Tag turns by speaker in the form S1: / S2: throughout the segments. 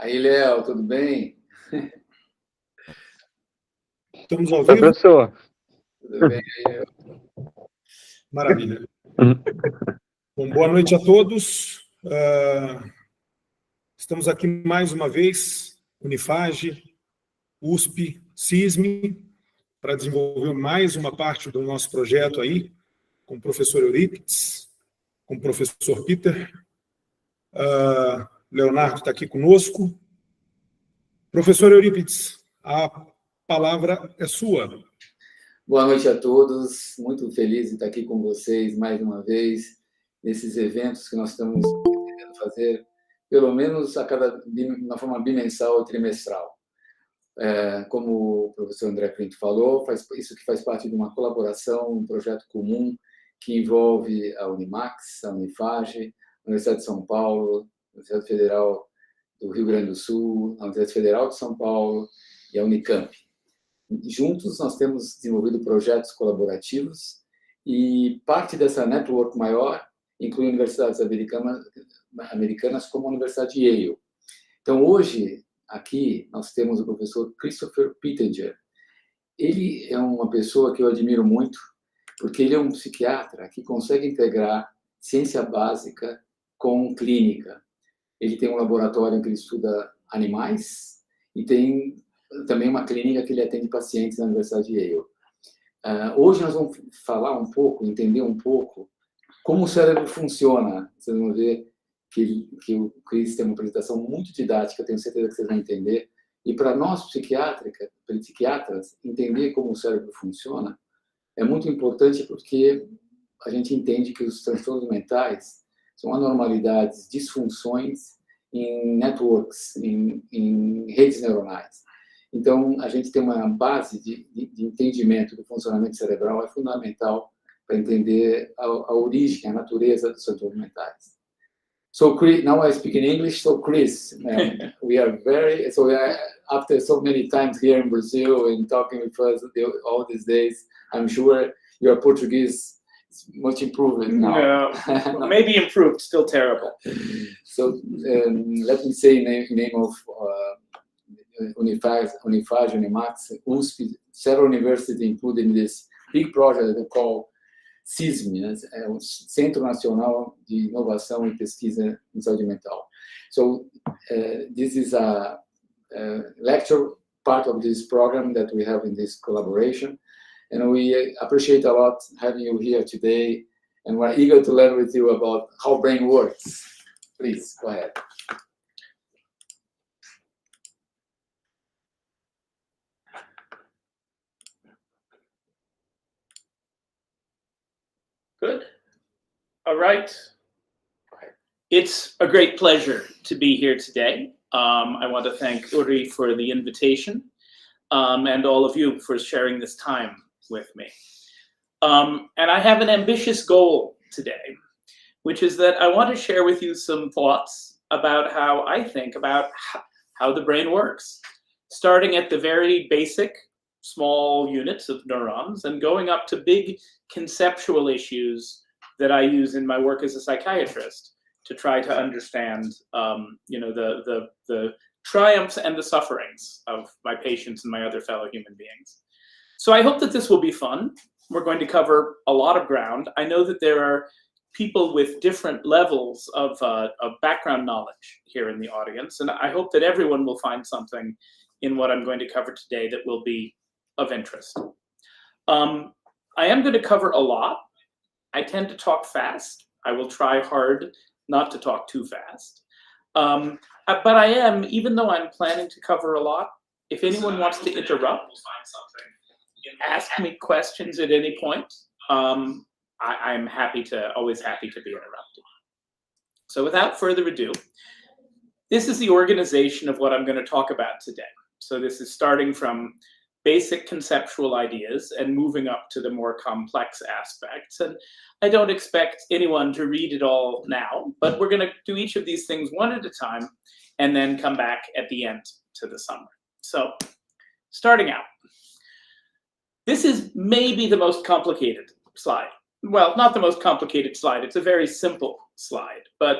S1: Aí, Léo, tudo bem?
S2: Estamos ao
S3: Oi,
S2: vivo?
S3: professor.
S1: Tudo bem aí?
S2: Maravilha. Bom, boa noite a todos. Estamos aqui mais uma vez, UniFAJ, USP, CISM, para desenvolver mais uma parte do nosso projeto aí, com o professor Eurípides, com o professor Peter. Leonardo está aqui conosco. Professor Eurípides, a palavra é sua.
S1: Boa noite a todos. Muito feliz de estar aqui com vocês mais uma vez, nesses eventos que nós estamos tentando fazer, pelo menos na forma bimensal ou trimestral. Como o professor André Pinto falou, isso que faz parte de uma colaboração, um projeto comum que envolve a UniMAX, a UniFAJ, a Universidade de São Paulo, a Universidade Federal do Rio Grande do Sul, a Universidade Federal de São Paulo e a Unicamp. Juntos, nós temos desenvolvido projetos colaborativos e parte dessa network maior inclui universidades americanas como a Universidade de Yale. Então, hoje, aqui, nós temos o professor Christopher Pittenger. Ele é uma pessoa que eu admiro muito, porque ele é um psiquiatra que consegue integrar ciência básica com clínica. Ele tem um laboratório em que ele estuda animais e tem também uma clínica que ele atende pacientes na Universidade de Yale. Hoje nós vamos falar um pouco, entender um pouco como o cérebro funciona. Vocês vão ver que o Chris tem uma apresentação muito didática, eu tenho certeza que vocês vão entender. E para nós, psiquiatras, entender como o cérebro funciona é muito importante porque a gente entende que os transtornos mentais são anormalidades, disfunções em networks, em redes neuronais. Então, a gente tem uma base de entendimento do funcionamento cerebral, é fundamental para entender a origem, a natureza dos transtornos mentais. So, Chris, now I speak in English. So, Chris, after so many times here in Brazil and talking with us all these days, I'm sure your Portuguese is much improved now.
S4: No, maybe improved, still terrible.
S1: So, let me say in the name of UniFAJ, UniMAX, USP, several universities included in this big project that we call CISM, o Centro Nacional de Inovação e Pesquisa em Saúde Mental. So, this is a lecture part of this program that we have in this collaboration, and we appreciate a lot having you here today, and we're eager to learn with you about how brain works. Please, go ahead.
S4: Good. All right. It's a great pleasure to be here today. I want to thank Uri for the invitation and all of you for sharing this time with me. And I have an ambitious goal today, which is that I want to share with you some thoughts about how I think about how the brain works, starting at the very basic small units of neurons and going up to big conceptual issues that I use in my work as a psychiatrist to try to understand, the triumphs and the sufferings of my patients and my other fellow human beings. So I hope that this will be fun. We're going to cover a lot of ground. I know that there are people with different levels of background knowledge here in the audience, and I hope that everyone will find something in what I'm going to cover today that will be of interest. I am going to cover a lot. I tend to talk fast. I will try hard not to talk too fast. But I am, even though I'm planning to cover a lot, if anyone wants to interrupt, ask me questions at any point. I'm always happy to be interrupted. So without further ado, this is the organization of what I'm going to talk about today. So this is starting from basic conceptual ideas and moving up to the more complex aspects. And I don't expect anyone to read it all now, but we're going to do each of these things one at a time and then come back at the end to the summary. So starting out, this is maybe the most complicated slide. Well, not the most complicated slide. It's a very simple slide, but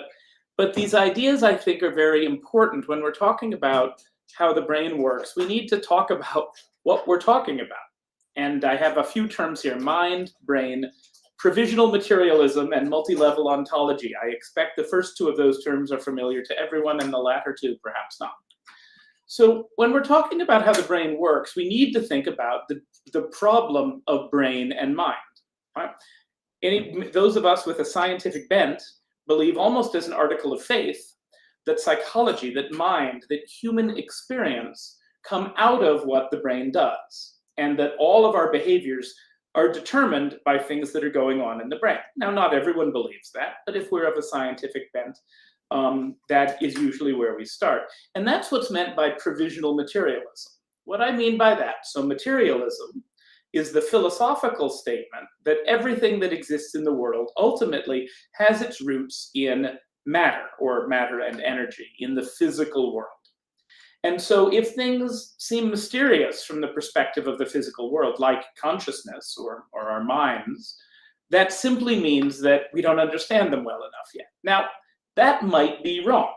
S4: But these ideas, I think, are very important. When we're talking about how the brain works, we need to talk about what we're talking about. And I have a few terms here: mind, brain, provisional materialism, and multi-level ontology. I expect the first two of those terms are familiar to everyone, and the latter two perhaps not. So when we're talking about how the brain works, we need to think about the problem of brain and mind. Right? Those of us with a scientific bent believe, almost as an article of faith, that psychology, that mind, that human experience come out of what the brain does, and that all of our behaviors are determined by things that are going on in the brain. Now, not everyone believes that, but if we're of a scientific bent, that is usually where we start. And that's what's meant by provisional materialism. What I mean by that, so materialism is the philosophical statement that everything that exists in the world ultimately has its roots in matter, or matter and energy, in the physical world. And so if things seem mysterious from the perspective of the physical world, like consciousness or our minds, that simply means that we don't understand them well enough yet. Now, that might be wrong.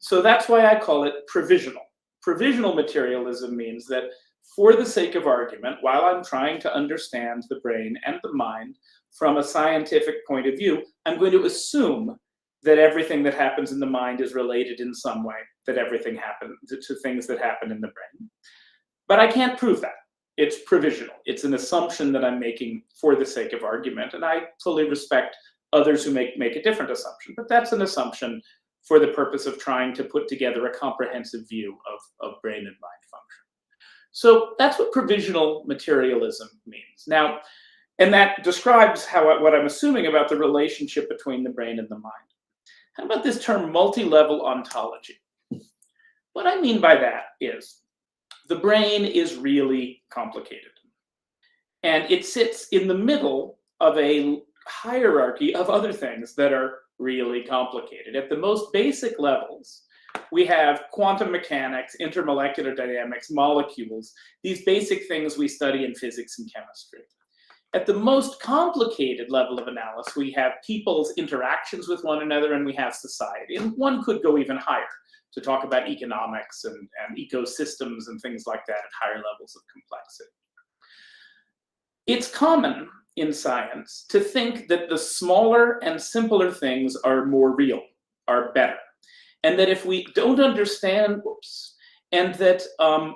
S4: So that's why I call it provisional. Provisional materialism means that, for the sake of argument, while I'm trying to understand the brain and the mind from a scientific point of view, I'm going to assume that everything that happens in the mind is related in some way, that everything happens to things that happen in the brain. But I can't prove that. It's provisional. It's an assumption that I'm making for the sake of argument, and I fully respect others who make a different assumption. But that's an assumption for the purpose of trying to put together a comprehensive view of brain and mind function. So that's what provisional materialism means. Now, and that describes what I'm assuming about the relationship between the brain and the mind. How about this term multi-level ontology? What I mean by that is the brain is really complicated. And it sits in the middle of a hierarchy of other things that are really complicated. At the most basic levels, we have quantum mechanics, intermolecular dynamics, molecules, these basic things we study in physics and chemistry. At the most complicated level of analysis, we have people's interactions with one another, and we have society. And one could go even higher to talk about economics and ecosystems and things like that at higher levels of complexity. It's common in science to think that the smaller and simpler things are more real, are better. And that if we don't understand, and that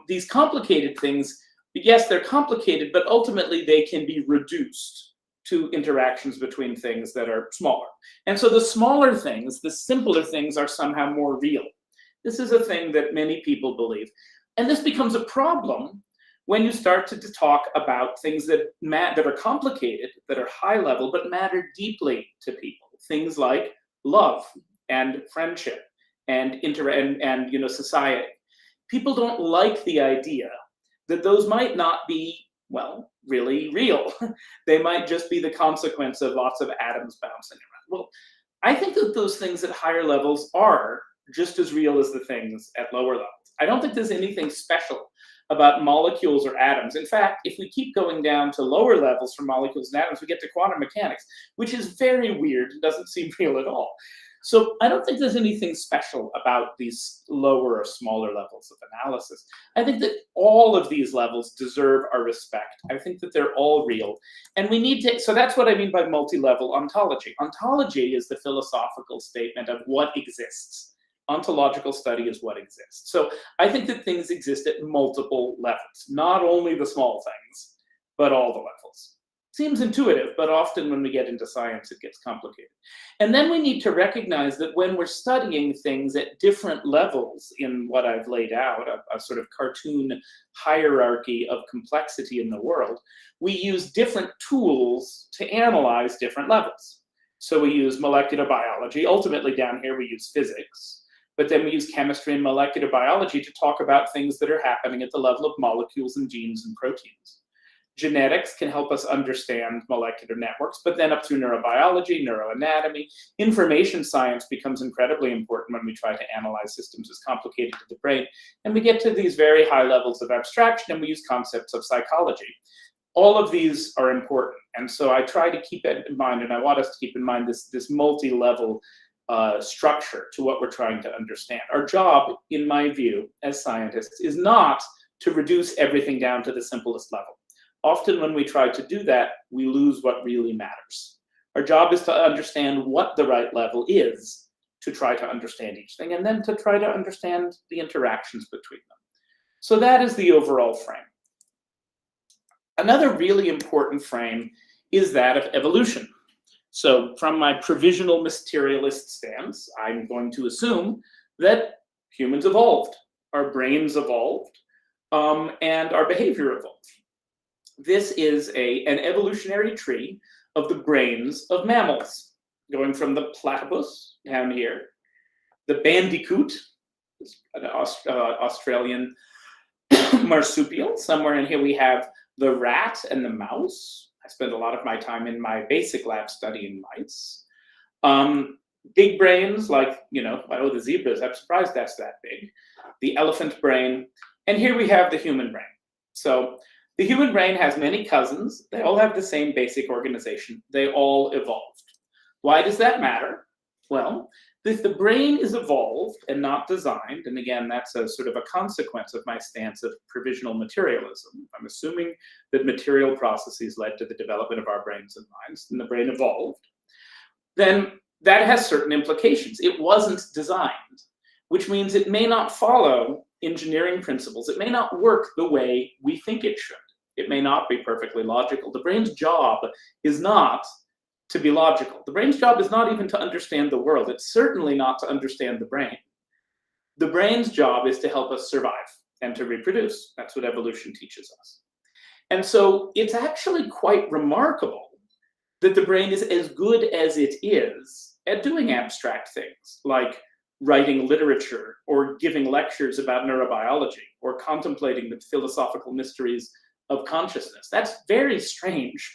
S4: these complicated things, yes, they're complicated, but ultimately they can be reduced to interactions between things that are smaller. And so the smaller things, the simpler things, are somehow more real. This is a thing that many people believe. And this becomes a problem when you start to talk about things that are complicated, that are high level, but matter deeply to people. Things like love and friendship and society. People don't like the idea that those might not be, well, really real. They might just be the consequence of lots of atoms bouncing around. Well, I think that those things at higher levels are just as real as the things at lower levels. I don't think there's anything special about molecules or atoms. In fact, if we keep going down to lower levels for molecules and atoms, we get to quantum mechanics, which is very weird, doesn't seem real at all. So I don't think there's anything special about these lower or smaller levels of analysis. I think that all of these levels deserve our respect. I think that they're all real. And we need to, so that's what I mean by multi-level ontology. Ontology is the philosophical statement of what exists. Ontological study is what exists. So I think that things exist at multiple levels, not only the small things, but all the levels. Seems intuitive, but often when we get into science, it gets complicated. And then we need to recognize that when we're studying things at different levels in what I've laid out, a sort of cartoon hierarchy of complexity in the world, we use different tools to analyze different levels. So we use molecular biology. Ultimately, down here, we use physics. But then we use chemistry and molecular biology to talk about things that are happening at the level of molecules and genes and proteins. Genetics can help us understand molecular networks, but then up through neurobiology, neuroanatomy, information science becomes incredibly important when we try to analyze systems as complicated to the brain. And we get to these very high levels of abstraction, and we use concepts of psychology. All of these are important. And so I try to keep it in mind, and I want us to keep in mind this multi-level structure to what we're trying to understand. Our job, in my view, as scientists, is not to reduce everything down to the simplest level. Often when we try to do that, we lose what really matters. Our job is to understand what the right level is to try to understand each thing, and then to try to understand the interactions between them. So that is the overall frame. Another really important frame is that of evolution. So from my provisional materialist stance, I'm going to assume that humans evolved, our brains evolved, and our behavior evolved. This is an evolutionary tree of the brains of mammals, going from the platypus down here, the bandicoot, an Australian marsupial. Somewhere in here we have the rat and the mouse. I spend a lot of my time in my basic lab studying mice. Big brains like, the zebras, I'm surprised that's that big. The elephant brain. And here we have the human brain. So the human brain has many cousins. They all have the same basic organization. They all evolved. Why does that matter? Well, if the brain is evolved and not designed, and again, that's a sort of a consequence of my stance of provisional materialism. I'm assuming that material processes led to the development of our brains and minds, and the brain evolved, then that has certain implications. It wasn't designed, which means it may not follow engineering principles. It may not work the way we think it should. It may not be perfectly logical. The brain's job is not to be logical. The brain's job is not even to understand the world. It's certainly not to understand the brain. The brain's job is to help us survive and to reproduce. That's what evolution teaches us. And so it's actually quite remarkable that the brain is as good as it is at doing abstract things like writing literature or giving lectures about neurobiology or contemplating the philosophical mysteries of consciousness. That's very strange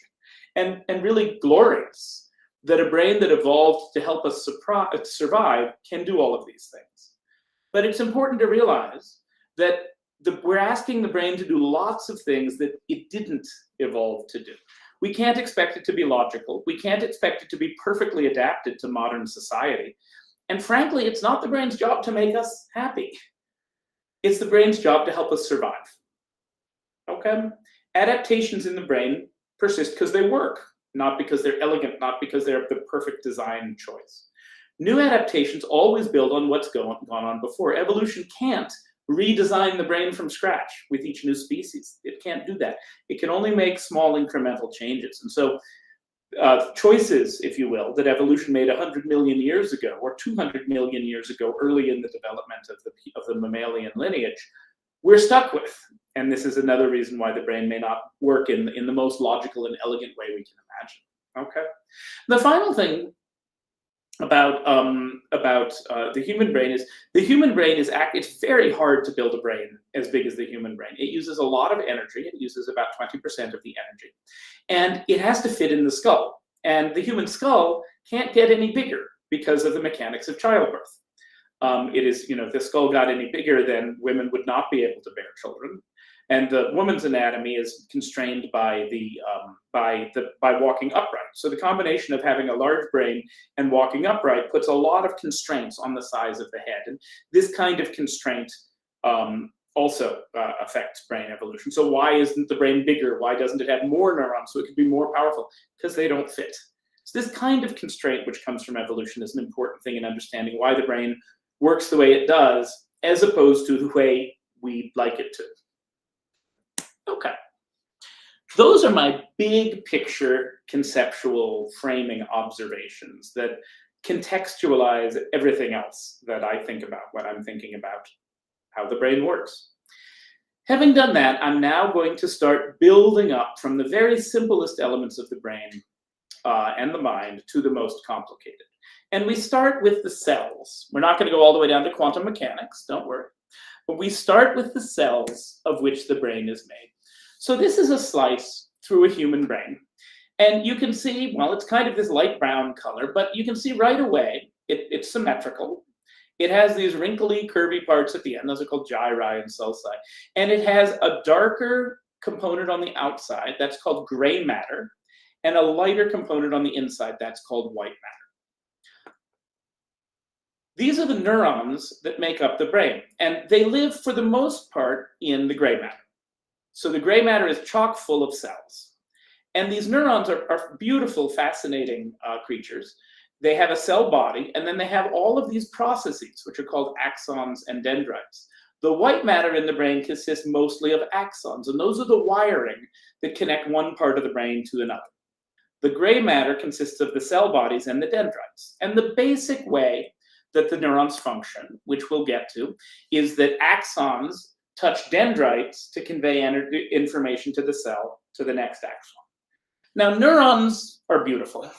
S4: and really glorious that a brain that evolved to help us survive can do all of these things. But it's important to realize that we're asking the brain to do lots of things that it didn't evolve to do. We can't expect it to be logical. We can't expect it to be perfectly adapted to modern society. And frankly, it's not the brain's job to make us happy. It's the brain's job to help us survive. Okay? Adaptations in the brain persist because they work, not because they're elegant, not because they're the perfect design choice. New adaptations always build on what's gone on before. Evolution can't redesign the brain from scratch with each new species. It can't do that. It can only make small incremental changes. And so choices, if you will, that evolution made 100 million years ago or 200 million years ago, early in the development of the mammalian lineage, we're stuck with. And this is another reason why the brain may not work in the most logical and elegant way we can imagine. Okay. The final thing about the human brain is it's very hard to build a brain as big as the human brain. It uses a lot of energy. It uses about 20% of the energy. And it has to fit in the skull. And the human skull can't get any bigger because of the mechanics of childbirth. If the skull got any bigger, then women would not be able to bear children. And the woman's anatomy is constrained by walking upright. So the combination of having a large brain and walking upright puts a lot of constraints on the size of the head. And this kind of constraint also affects brain evolution. So why isn't the brain bigger? Why doesn't it have more neurons so it could be more powerful? Because they don't fit. So this kind of constraint which comes from evolution is an important thing in understanding why the brain works the way it does, as opposed to the way we'd like it to. Okay. Those are my big picture conceptual framing observations that contextualize everything else that I think about when I'm thinking about how the brain works. Having done that, I'm now going to start building up from the very simplest elements of the brain and the mind to the most complicated. And we start with the cells. We're not going to go all the way down to quantum mechanics, don't worry. But we start with the cells of which the brain is made. So this is a slice through a human brain. And you can see, well, it's kind of this light brown color, but you can see right away it's symmetrical. It has these wrinkly, curvy parts at the end. Those are called gyri and sulci. And it has a darker component on the outside that's called gray matter, and a lighter component on the inside that's called white matter. These are the neurons that make up the brain, and they live for the most part in the gray matter. So the gray matter is chock full of cells. And these neurons are beautiful, fascinating creatures. They have a cell body, and then they have all of these processes, which are called axons and dendrites. The white matter in the brain consists mostly of axons, and those are the wiring that connect one part of the brain to another. The gray matter consists of the cell bodies and the dendrites. And the basic way that the neurons function, which we'll get to, is that axons touch dendrites to convey information to the cell to the next axon. Now, neurons are beautiful.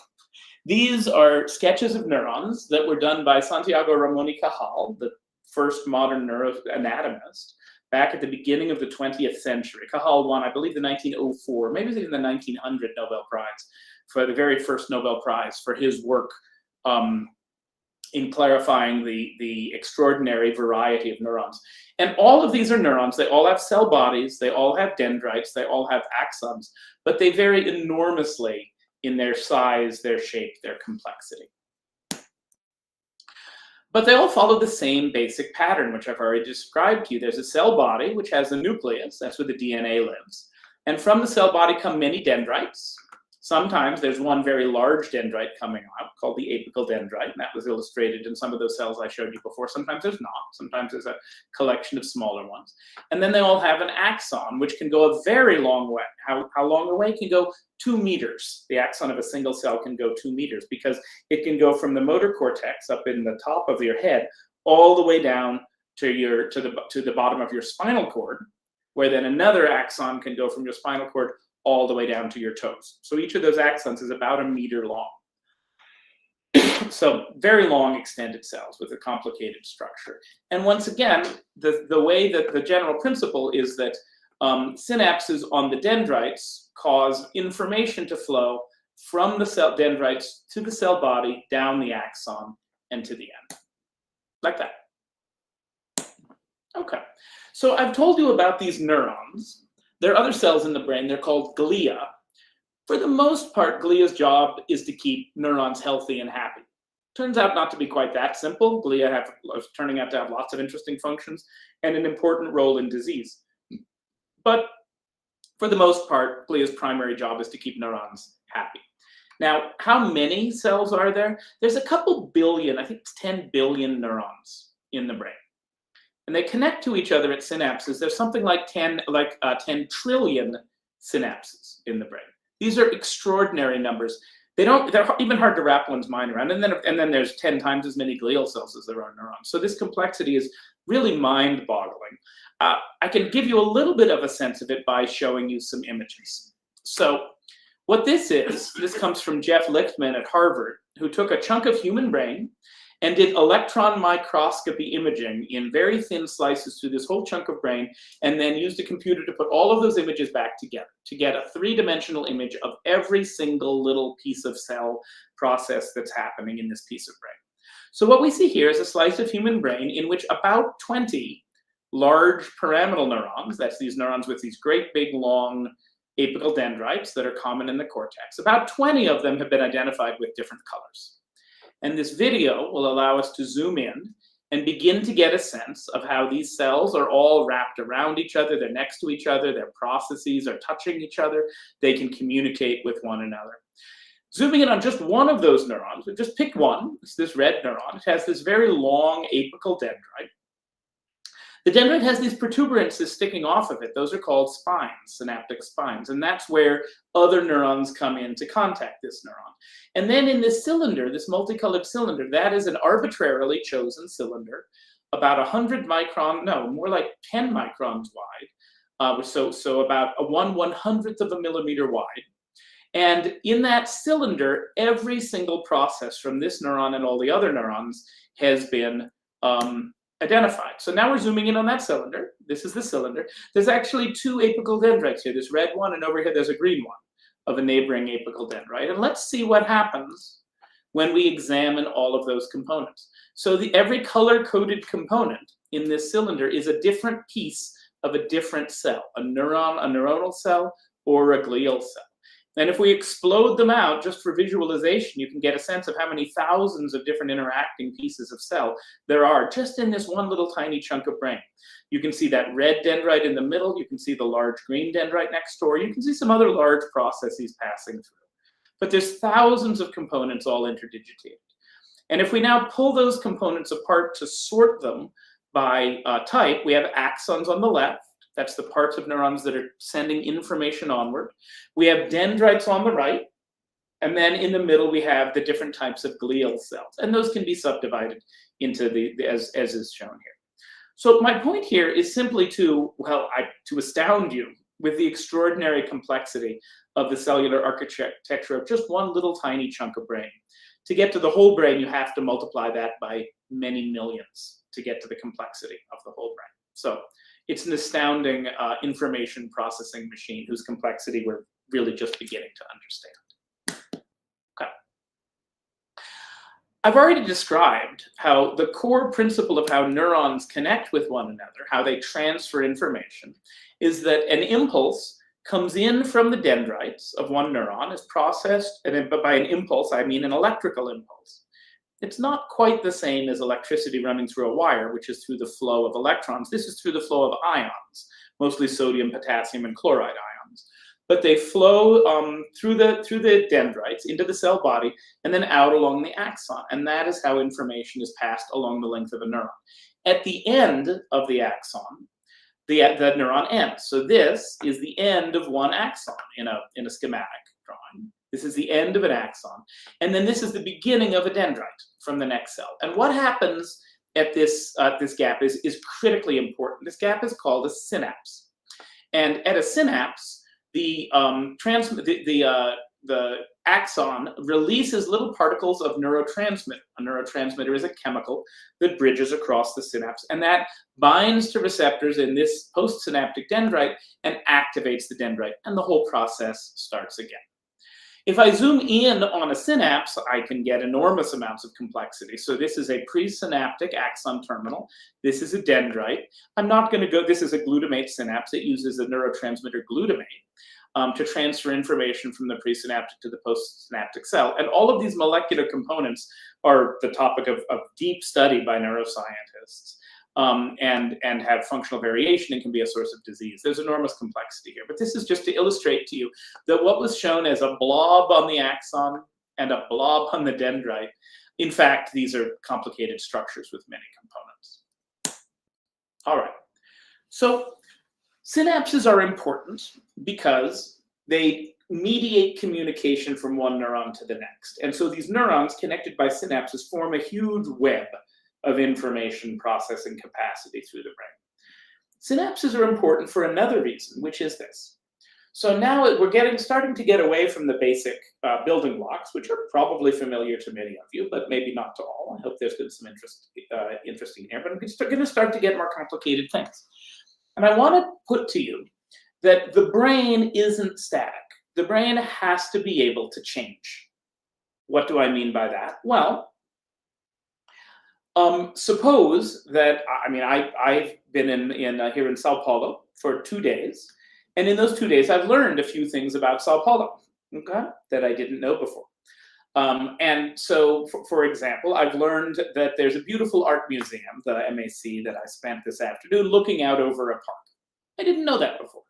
S4: These are sketches of neurons that were done by Santiago Ramon y Cajal, the first modern neuroanatomist, back at the beginning of the 20th century. Cajal won, I believe, the 1904, maybe even the 1900 Nobel Prize, for the very first Nobel Prize for his work in clarifying the extraordinary variety of neurons. And all of these are neurons. They all have cell bodies, they all have dendrites, they all have axons, but they vary enormously in their size, their shape, their complexity. But they all follow the same basic pattern, which I've already described to you. There's a cell body, which has a nucleus, that's where the DNA lives. And from the cell body come many dendrites. Sometimes there's one very large dendrite coming out called the apical dendrite, and that was illustrated in some of those cells I showed you before. Sometimes there's not. Sometimes there's a collection of smaller ones. And then they all have an axon, which can go a very long way. How long away? It can go 2 meters. The axon of a single cell can go 2 meters because it can go from the motor cortex up in the top of your head all the way down to the bottom of your spinal cord, where then another axon can go from your spinal cord all the way down to your toes. So each of those axons is about 1 meter long. So very long extended cells with a complicated structure. And once again, the way that the general principle is that synapses on the dendrites cause information to flow from the cell dendrites to the cell body, down the axon, and to the end. Like that. Okay. So I've told you about these neurons. There are other cells in the brain, they're called glia. For the most part, glia's job is to keep neurons healthy and happy. Turns out not to be quite that simple. Glia are turning out to have lots of interesting functions and an important role in disease. But for the most part, glia's primary job is to keep neurons happy. Now, how many cells are there? There's a couple billion, I think it's 10 billion neurons in the brain. And they connect to each other at synapses. There's something like 10 trillion synapses in the brain. These are extraordinary numbers. They're even hard to wrap one's mind around. And then there's 10 times as many glial cells as there are neurons. So this complexity is really mind-boggling. I can give you a little bit of a sense of it by showing you some images. So what this comes from Jeff Lichtman at Harvard, who took a chunk of human brain and did electron microscopy imaging in very thin slices through this whole chunk of brain, and then used a computer to put all of those images back together to get a 3-dimensional image of every single little piece of cell process that's happening in this piece of brain. So what we see here is a slice of human brain in which about 20 large pyramidal neurons, that's these neurons with these great big long apical dendrites that are common in the cortex, about 20 of them have been identified with different colors. And this video will allow us to zoom in and begin to get a sense of how these cells are all wrapped around each other, they're next to each other, their processes are touching each other, they can communicate with one another. Zooming in on just one of those neurons, we just picked one, it's this red neuron. It has this very long apical dendrite. The dendrite has these protuberances sticking off of it. Those are called spines, synaptic spines. And that's where other neurons come in to contact this neuron. And then in this cylinder, this multicolored cylinder, that is an arbitrarily chosen cylinder, about 100 micron, no, more like 10 microns wide. So about a 1/100th of a millimeter wide. And in that cylinder, every single process from this neuron and all the other neurons has been identified. So now we're zooming in on that cylinder. This is the cylinder. There's actually 2 apical dendrites here. This red one, and over here there's a green one of a neighboring apical dendrite. And let's see what happens when we examine all of those components. So every color-coded component in this cylinder is a different piece of a different cell, a neuron, a neuronal cell, or a glial cell. And if we explode them out just for visualization, you can get a sense of how many thousands of different interacting pieces of cell there are just in this one little tiny chunk of brain. You can see that red dendrite in the middle. You can see the large green dendrite next door. You can see some other large processes passing through. But there's thousands of components all interdigitated. And if we now pull those components apart to sort them by type, we have axons on the left. That's the parts of neurons that are sending information onward. We have dendrites on the right. And then in the middle, we have the different types of glial cells. And those can be subdivided into as is shown here. So my point here is simply to astound you with the extraordinary complexity of the cellular architecture of just one little tiny chunk of brain. To get to the whole brain, you have to multiply that by many millions to get to the complexity of the whole brain. So it's an astounding information processing machine whose complexity we're really just beginning to understand. Okay. I've already described how the core principle of how neurons connect with one another, how they transfer information, is that an impulse comes in from the dendrites of one neuron, is processed, and but by an impulse, I mean an electrical impulse. It's not quite the same as electricity running through a wire, which is through the flow of electrons. This is through the flow of ions, mostly sodium, potassium, and chloride ions. But they flow through the dendrites into the cell body and then out along the axon. And that is how information is passed along the length of a neuron. At the end of the axon, the neuron ends. So this is the end of one axon in a schematic drawing. This is the end of an axon. And then this is the beginning of a dendrite from the next cell. And what happens at this gap is critically important. This gap is called a synapse. And at a synapse, the axon releases little particles of neurotransmitter. A neurotransmitter is a chemical that bridges across the synapse, and that binds to receptors in this postsynaptic dendrite and activates the dendrite, and the whole process starts again. If I zoom in on a synapse, I can get enormous amounts of complexity. So this is a presynaptic axon terminal. This is a dendrite. I'm not going to go, this is a glutamate synapse. It uses the neurotransmitter glutamate to transfer information from the presynaptic to the postsynaptic cell. And all of these molecular components are the topic of deep study by neuroscientists. And have functional variation and can be a source of disease. There's enormous complexity here. But this is just to illustrate to you that what was shown as a blob on the axon and a blob on the dendrite, in fact, these are complicated structures with many components. All right. So synapses are important because they mediate communication from one neuron to the next. And so these neurons connected by synapses form a huge web of information processing capacity through the brain. Synapses are important for another reason, which is this. So now we're starting to get away from the basic building blocks, which are probably familiar to many of you, but maybe not to all. I hope there's been some interesting here, but I'm going to start to get more complicated things. And I want to put to you that the brain isn't static. The brain has to be able to change. What do I mean by that? Well, suppose that, I've been here in Sao Paulo for 2 days, and in those 2 days, I've learned a few things about Sao Paulo, okay, that I didn't know before. And so, for example, I've learned that there's a beautiful art museum, the MAC, that I spent this afternoon looking out over a park. I didn't know that before.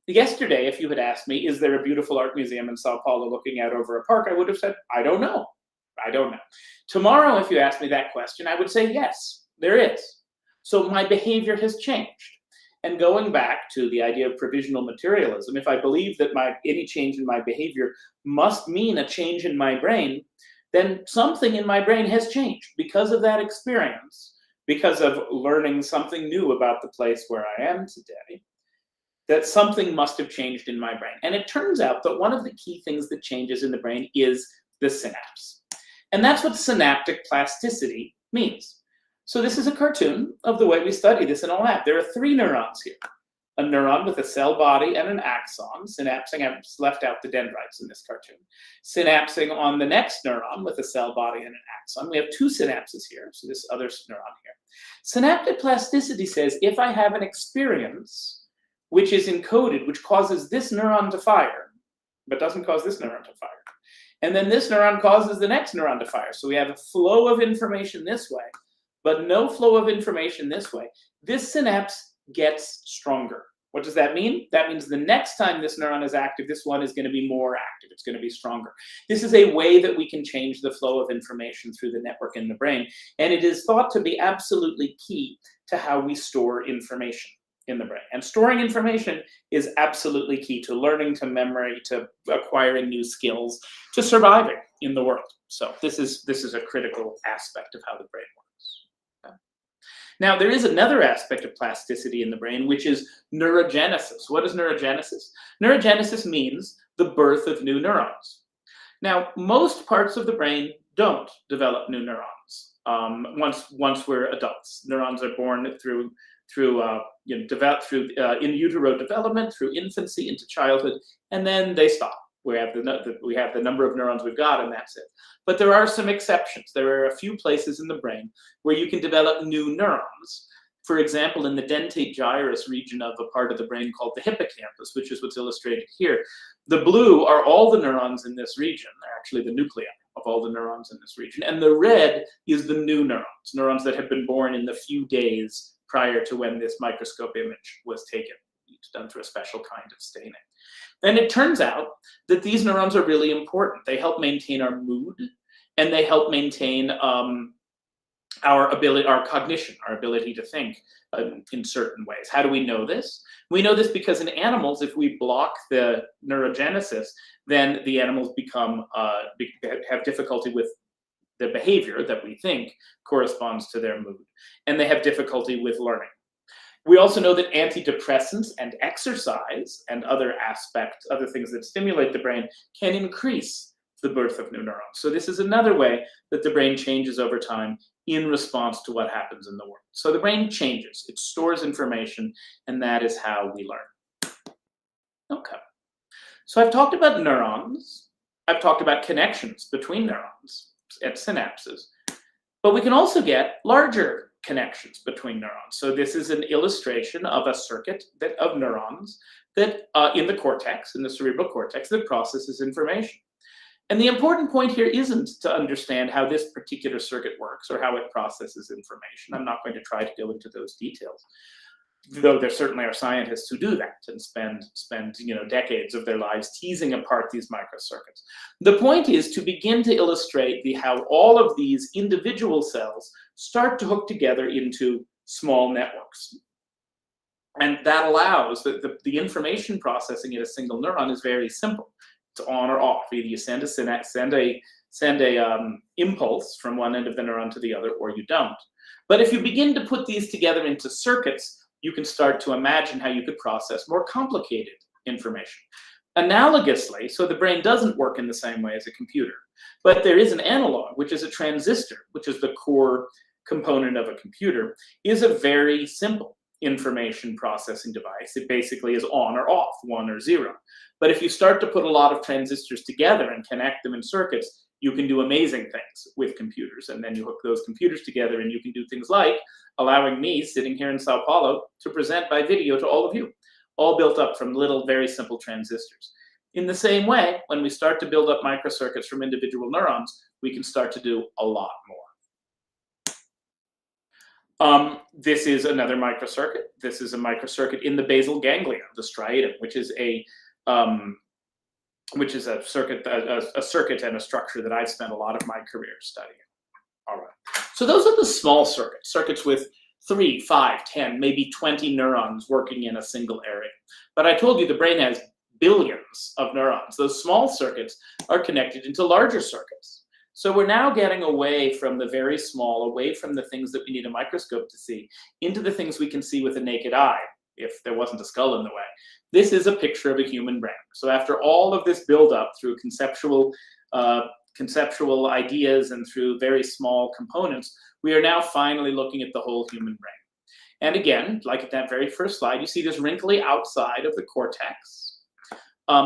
S4: Yesterday, if you had asked me, is there a beautiful art museum in Sao Paulo looking out over a park, I would have said, I don't know. Tomorrow, if you ask me that question, I would say, yes, there is. So my behavior has changed. And going back to the idea of provisional materialism, if I believe that any change in my behavior must mean a change in my brain, then something in my brain has changed because of that experience, because of learning something new about the place where I am today, that something must have changed in my brain. And it turns out that one of the key things that changes in the brain is the synapse. And that's what synaptic plasticity means. So this is a cartoon of the way we study this in a lab. There are 3 neurons here. A neuron with a cell body and an axon, synapsing. I've left out the dendrites in this cartoon. Synapsing on the next neuron with a cell body and an axon. We have 2 synapses here, so this other neuron here. Synaptic plasticity says if I have an experience which is encoded, which causes this neuron to fire, but doesn't cause this neuron to fire. And then this neuron causes the next neuron to fire. So we have a flow of information this way, but no flow of information this way. This synapse gets stronger. What does that mean? That means the next time this neuron is active, this one is going to be more active. It's going to be stronger. This is a way that we can change the flow of information through the network in the brain. And it is thought to be absolutely key to how we store information in the brain. And storing information is absolutely key to learning, to memory, to acquiring new skills, to surviving in the world. So this is a critical aspect of how the brain works. Okay. Now, there is another aspect of plasticity in the brain, which is neurogenesis. What is neurogenesis? Neurogenesis means the birth of new neurons. Now, most parts of the brain don't develop new neurons once we're adults. Neurons are born through in utero development, through infancy into childhood, and then they stop. We have the number of neurons we've got, and that's it. But there are some exceptions. There are a few places in the brain where you can develop new neurons. For example, in the dentate gyrus region of a part of the brain called the hippocampus, which is what's illustrated here. The blue are all the neurons in this region. They're actually the nuclei of all the neurons in this region. And the red is the new neurons, neurons that have been born in the few days prior to when this microscope image was taken. It's done through a special kind of staining. And it turns out that these neurons are really important. They help maintain our mood, and they help maintain our cognition, our ability to think in certain ways. How do we know this? We know this because in animals, if we block the neurogenesis, then the animals have difficulty with the behavior that we think corresponds to their mood, and they have difficulty with learning. We also know that antidepressants and exercise and other things that stimulate the brain can increase the birth of new neurons. So this is another way that the brain changes over time in response to what happens in the world. So the brain changes, it stores information, and that is how we learn. Okay. So I've talked about neurons. I've talked about connections between neurons at synapses, but we can also get larger connections between neurons. So this is an illustration of a circuit of neurons that in the cortex, in the cerebral cortex, that processes information. And the important point here isn't to understand how this particular circuit works or how it processes information. I'm not going to try to go into those details, though there certainly are scientists who do that and spend decades of their lives teasing apart these microcircuits. The point is to begin to illustrate how all of these individual cells start to hook together into small networks. And that allows the information processing in a single neuron is very simple. It's on or off. Either you send a impulse from one end of the neuron to the other, or you don't. But if you begin to put these together into circuits, you can start to imagine how you could process more complicated information. Analogously, so the brain doesn't work in the same way as a computer, but there is an analog, which is a transistor, which is the core component of a computer, is a very simple information processing device. It basically is on or off, 1 or 0. But if you start to put a lot of transistors together and connect them in circuits, you can do amazing things with computers. And then you hook those computers together and you can do things like allowing me, sitting here in Sao Paulo, to present by video to all of you, all built up from little, very simple transistors. In the same way, when we start to build up microcircuits from individual neurons, we can start to do a lot more. This is another microcircuit. This is a microcircuit in the basal ganglia, the striatum, which is a circuit and a structure that I've spent a lot of my career studying. All right. So those are the small circuits with 3, 5, 10, maybe 20 neurons working in a single area. But I told you the brain has billions of neurons. Those small circuits are connected into larger circuits. So we're now getting away from the very small, away from the things that we need a microscope to see, into the things we can see with the naked eye, if there wasn't a skull in the way. This is a picture of a human brain. So after all of this buildup through conceptual ideas and through very small components, we are now finally looking at the whole human brain. And again, like at that very first slide, you see this wrinkly outside of the cortex.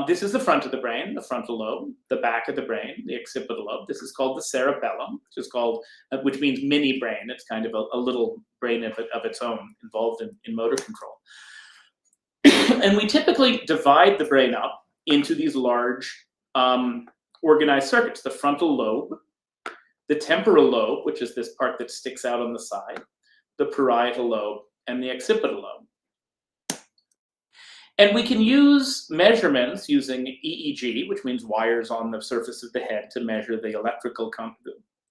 S4: This is the front of the brain, the frontal lobe, the back of the brain, the occipital lobe. This is called the cerebellum, which means mini brain. It's kind of a little brain of its own, involved in motor control. And we typically divide the brain up into these large organized circuits: the frontal lobe, the temporal lobe, which is this part that sticks out on the side, the parietal lobe, and the occipital lobe. And we can use measurements using EEG, which means wires on the surface of the head, to measure the electrical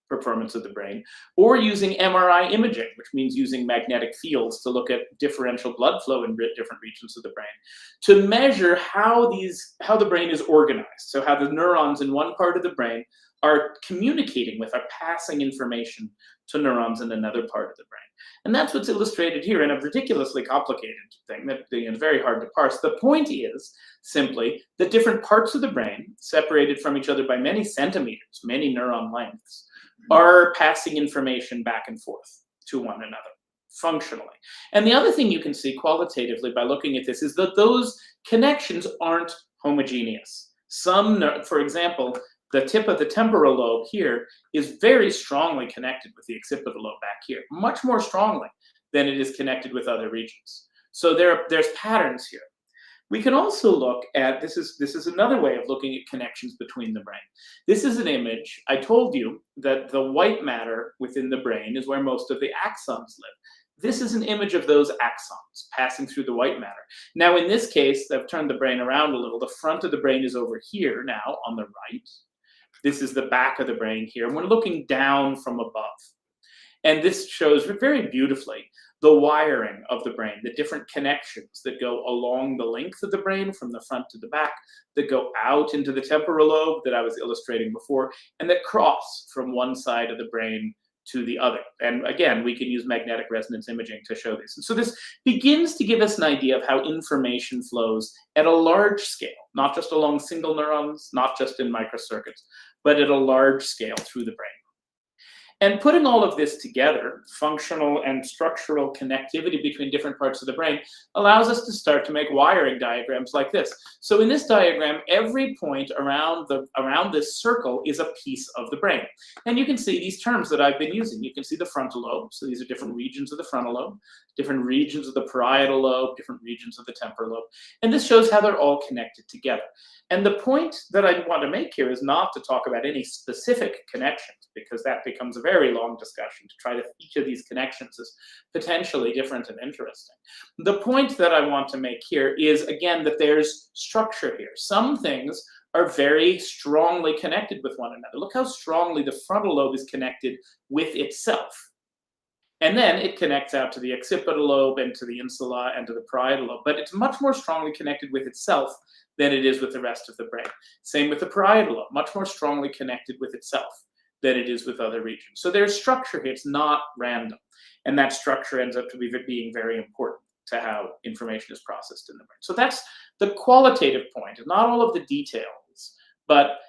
S4: performance of the brain, or using MRI imaging, which means using magnetic fields to look at differential blood flow in different regions of the brain, to measure how the brain is organized. So how the neurons in one part of the brain are communicating with, are passing information to neurons in another part of the brain. And that's what's illustrated here in a ridiculously complicated thing that is very hard to parse. The point is simply that different parts of the brain, separated from each other by many centimeters, many neuron lengths, are passing information back and forth to one another functionally. And the other thing you can see qualitatively by looking at this is that those connections aren't homogeneous. Some, for example, the tip of the temporal lobe here is very strongly connected with the occipital lobe back here, much more strongly than it is connected with other regions. So there's patterns here. We can also look at, this is another way of looking at connections between the brain. This is an image. I told you that the white matter within the brain is where most of the axons live. This is an image of those axons passing through the white matter. Now, in this case, I've turned the brain around a little. The front of the brain is over here now on the right. This is the back of the brain here, and we're looking down from above. And this shows very beautifully the wiring of the brain, the different connections that go along the length of the brain from the front to the back, that go out into the temporal lobe that I was illustrating before, and that cross from one side of the brain to the other. And again, we can use magnetic resonance imaging to show this. And so this begins to give us an idea of how information flows at a large scale, not just along single neurons, not just in microcircuits, but at a large scale through the brain. And putting all of this together, functional and structural connectivity between different parts of the brain, allows us to start to make wiring diagrams like this. So in this diagram, every point around this circle is a piece of the brain. And you can see these terms that I've been using. You can see the frontal lobe. So these are different regions of the frontal lobe, different regions of the parietal lobe, different regions of the temporal lobe. And this shows how they're all connected together. And the point that I want to make here is not to talk about any specific connections, because that becomes a very long discussion to try to, each of these connections is potentially different and interesting. The point that I want to make here is, again, that there's structure here. Some things are very strongly connected with one another. Look how strongly the frontal lobe is connected with itself. And then it connects out to the occipital lobe and to the insula and to the parietal lobe. But it's much more strongly connected with itself than it is with the rest of the brain. Same with the parietal lobe, much more strongly connected with itself than it is with other regions. So there's structure here. It's not random. And that structure ends up to be being very important to how information is processed in the brain. So that's the qualitative point, not all of the details, but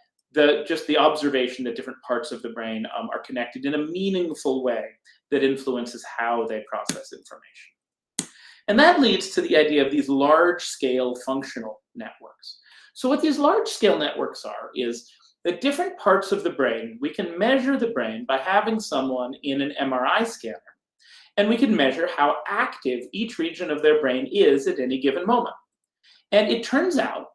S4: just the observation that different parts of the brain are connected in a meaningful way that influences how they process information. And that leads to the idea of these large-scale functional networks. So what these large-scale networks are is that different parts of the brain, we can measure the brain by having someone in an MRI scanner, and we can measure how active each region of their brain is at any given moment. And it turns out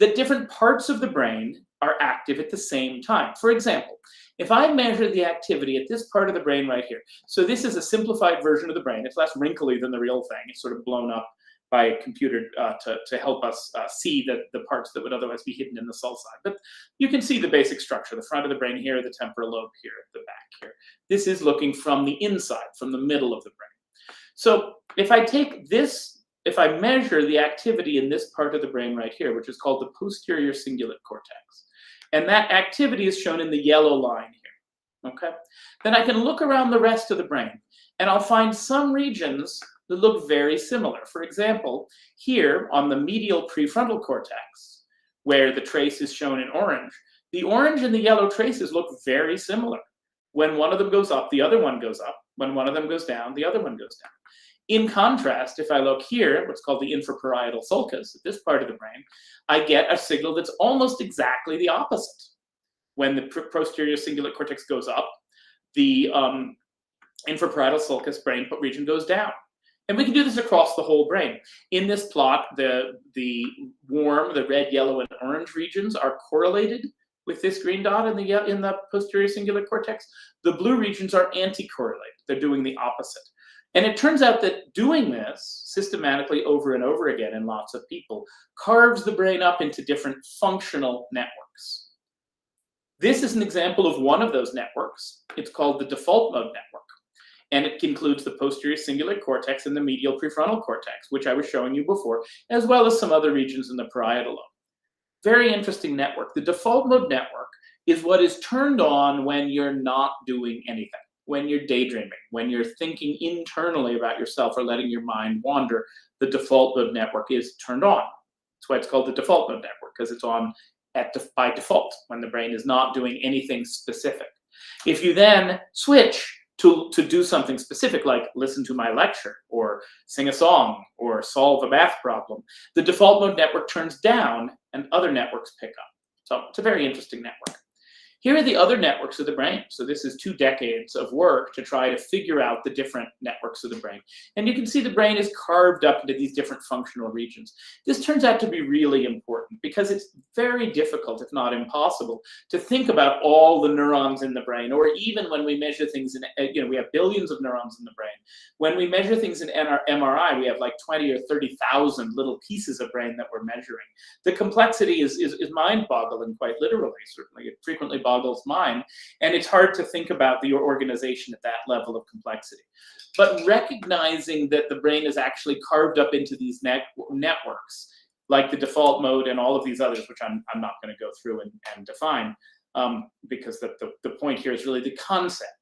S4: that different parts of the brain are active at the same time. For example, if I measure the activity at this part of the brain right here, so this is a simplified version of the brain. It's less wrinkly than the real thing. It's sort of blown up by a computer to help us see the parts that would otherwise be hidden in the cell side. But you can see the basic structure, the front of the brain here, the temporal lobe here, the back here. This is looking from the inside, from the middle of the brain. So if I take this, if I measure the activity in this part of the brain right here, which is called the posterior cingulate cortex, and that activity is shown in the yellow line here, okay? Then I can look around the rest of the brain, and I'll find some regions that look very similar. For example, here on the medial prefrontal cortex, where the trace is shown in orange, the orange and the yellow traces look very similar. When one of them goes up, the other one goes up. When one of them goes down, the other one goes down. In contrast, if I look here, what's called the infraparietal sulcus, at this part of the brain, I get a signal that's almost exactly the opposite. When the posterior cingulate cortex goes up, the infraparietal sulcus brain region goes down. And we can do this across the whole brain. In this plot, the warm, the red, yellow, and orange regions are correlated with this green dot in the posterior cingulate cortex. The blue regions are anti-correlated. They're doing the opposite. And it turns out that doing this systematically over and over again in lots of people carves the brain up into different functional networks. This is an example of one of those networks. It's called the default mode network. And it includes the posterior cingulate cortex and the medial prefrontal cortex, which I was showing you before, as well as some other regions in the parietal lobe. Very interesting network. The default mode network is what is turned on when you're not doing anything, when you're daydreaming, when you're thinking internally about yourself or letting your mind wander. The default mode network is turned on. That's why it's called the default mode network, because it's on by default when the brain is not doing anything specific. If you then switch to do something specific, like listen to my lecture or sing a song or solve a math problem, the default mode network turns down and other networks pick up. So it's a very interesting network. Here are the other networks of the brain. So this is 2 decades of work to try to figure out the different networks of the brain. And you can see the brain is carved up into these different functional regions. This turns out to be really important because it's very difficult, if not impossible, to think about all the neurons in the brain, or even when we measure things in, we have billions of neurons in the brain. When we measure things in MRI, we have like 20 or 30,000 little pieces of brain that we're measuring. The complexity is mind-boggling, quite literally, certainly. It frequently boggles mine, and it's hard to think about your organization at that level of complexity. But recognizing that the brain is actually carved up into these networks, like the default mode and all of these others, which I'm not going to go through and define, because the point here is really the concept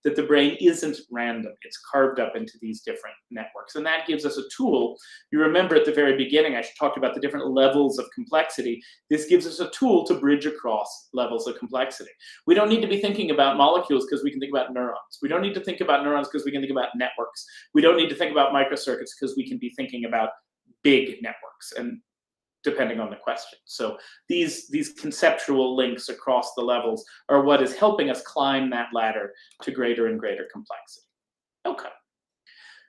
S4: that the brain isn't random. It's carved up into these different networks. And that gives us a tool. You remember at the very beginning, I talked about the different levels of complexity. This gives us a tool to bridge across levels of complexity. We don't need to be thinking about molecules because we can think about neurons. We don't need to think about neurons because we can think about networks. We don't need to think about microcircuits because we can be thinking about big networks, and depending on the question. So these conceptual links across the levels are what is helping us climb that ladder to greater and greater complexity. Okay.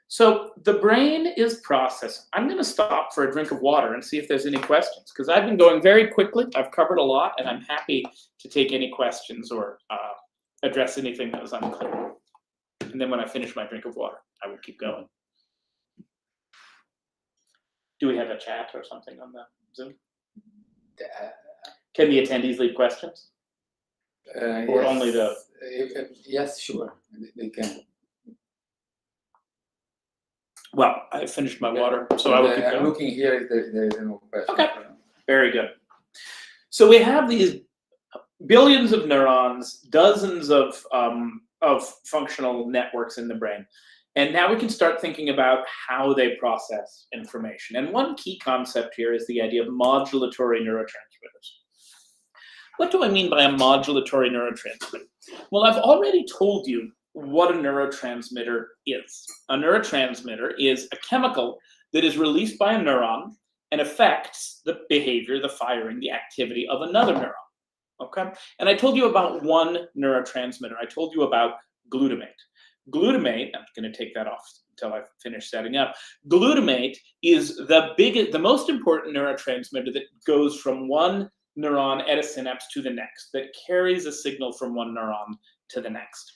S4: So the brain is processing. I'm going to stop for a drink of water and see if there's any questions, because I've been going very quickly. I've covered a lot, and I'm happy to take any questions or address anything that was unclear. And then when I finish my drink of water, I will keep going. Do we have a chat or something on the Zoom? Can the attendees leave questions? Or
S1: yes,
S4: only the...
S1: Yes, sure, they can.
S4: Well, I finished my water, so I will keep going.
S1: I'm looking here, there's no question.
S4: Okay, very good. So we have these billions of neurons, dozens of functional networks in the brain. And now we can start thinking about how they process information. And one key concept here is the idea of modulatory neurotransmitters. What do I mean by a modulatory neurotransmitter? Well, I've already told you what a neurotransmitter is. A neurotransmitter is a chemical that is released by a neuron and affects the behavior, the firing, the activity of another neuron. Okay? And I told you about one neurotransmitter. I told you about glutamate. Glutamate, I'm going to take that off until I finish setting up. Glutamate is the most important neurotransmitter that goes from one neuron at a synapse to the next, that carries a signal from one neuron to the next.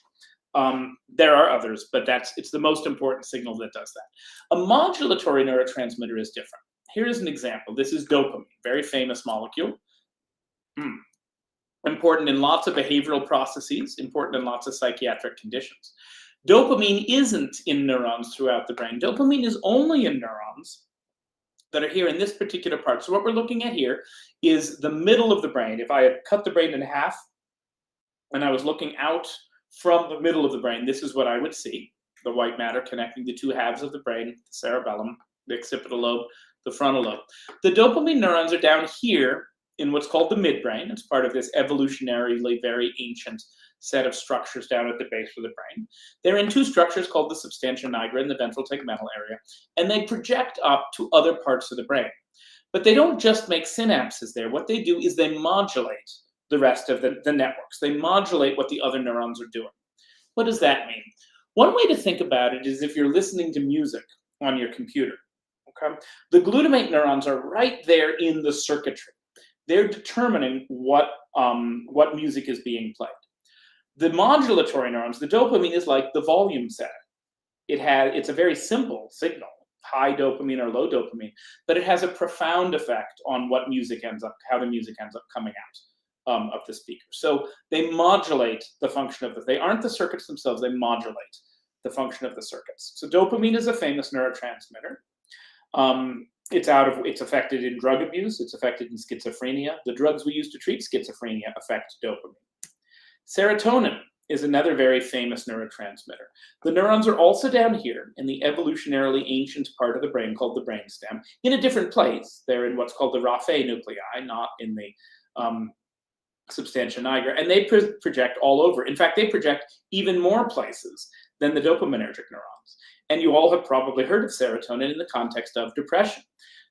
S4: There are others, but it's the most important signal that does that. A modulatory neurotransmitter is different. Here's an example. This is dopamine, very famous molecule. Important in lots of behavioral processes, important in lots of psychiatric conditions. Dopamine isn't in neurons throughout the brain. Dopamine is only in neurons that are here in this particular part. So what we're looking at here is the middle of the brain. If I had cut the brain in half and I was looking out from the middle of the brain, this is what I would see. The white matter connecting the two halves of the brain, the cerebellum, the occipital lobe, the frontal lobe. The dopamine neurons are down here in what's called the midbrain. It's part of this evolutionarily very ancient set of structures down at the base of the brain. They're in two structures called the substantia nigra and the ventral tegmental area, and they project up to other parts of the brain. But they don't just make synapses there. What they do is they modulate the rest of the networks. They modulate what the other neurons are doing. What does that mean? One way to think about it is if you're listening to music on your computer. Okay? The glutamate neurons are right there in the circuitry. They're determining what music is being played. The modulatory neurons, the dopamine is like the volume setting. It's a very simple signal, high dopamine or low dopamine, but it has a profound effect on how the music ends up coming out of the speaker. So they modulate the function of they aren't the circuits themselves, they modulate the function of the circuits. So dopamine is a famous neurotransmitter. It's affected in drug abuse, it's affected in schizophrenia. The drugs we use to treat schizophrenia affect dopamine. Serotonin is another very famous neurotransmitter. The neurons are also down here in the evolutionarily ancient part of the brain called the brainstem, in a different place. They're in what's called the Raphe nuclei, not in the substantia nigra, and they project all over. In fact, they project even more places than the dopaminergic neurons. And you all have probably heard of serotonin in the context of depression.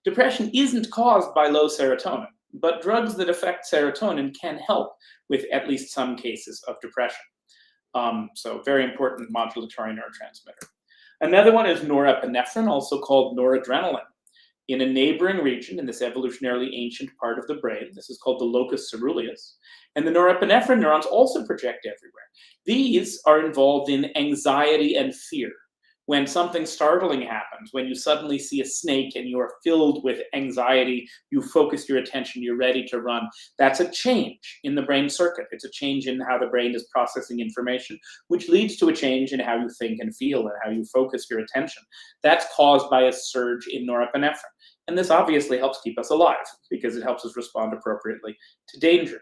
S4: Depression isn't caused by low serotonin, but drugs that affect serotonin can help with at least some cases of depression. So very important modulatory neurotransmitter. Another one is norepinephrine, also called noradrenaline. In a neighboring region in this evolutionarily ancient part of the brain, this is called the locus ceruleus, and the norepinephrine neurons also project everywhere. These are involved in anxiety and fear. When something startling happens, when you suddenly see a snake and you are filled with anxiety, you focus your attention, you're ready to run, that's a change in the brain circuit. It's a change in how the brain is processing information, which leads to a change in how you think and feel and how you focus your attention. That's caused by a surge in norepinephrine. And this obviously helps keep us alive because it helps us respond appropriately to danger.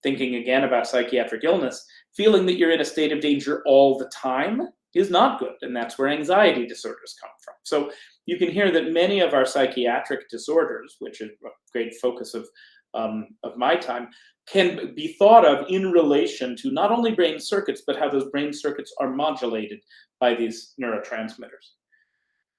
S4: Thinking again about psychiatric illness, feeling that you're in a state of danger all the time is not good, and that's where anxiety disorders come from. So you can hear that many of our psychiatric disorders, which is a great focus of my time, can be thought of in relation to not only brain circuits, but how those brain circuits are modulated by these neurotransmitters.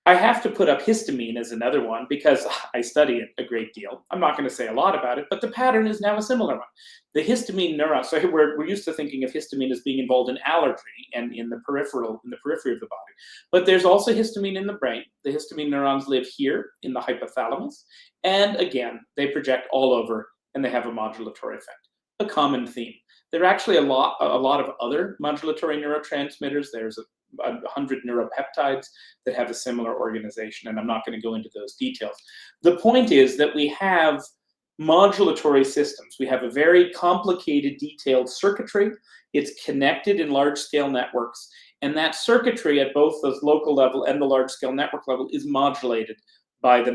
S4: I have to put up histamine as another one because I study it a great deal. I'm not going to say a lot about it, but the pattern is now a similar one. The histamine neuron, so we're used to thinking of histamine as being involved in allergy and in the periphery of the body. But there's also histamine in the brain. The histamine neurons live here in the hypothalamus. And again, they project all over and they have a modulatory effect. A common theme. There are actually a lot of other modulatory neurotransmitters. There's 100 neuropeptides that have a similar organization, and I'm not going to go into those details. The point is that we have modulatory systems. We have a very complicated, detailed circuitry. It's connected in large-scale networks, and that circuitry at both the local level and the large-scale network level is modulated by these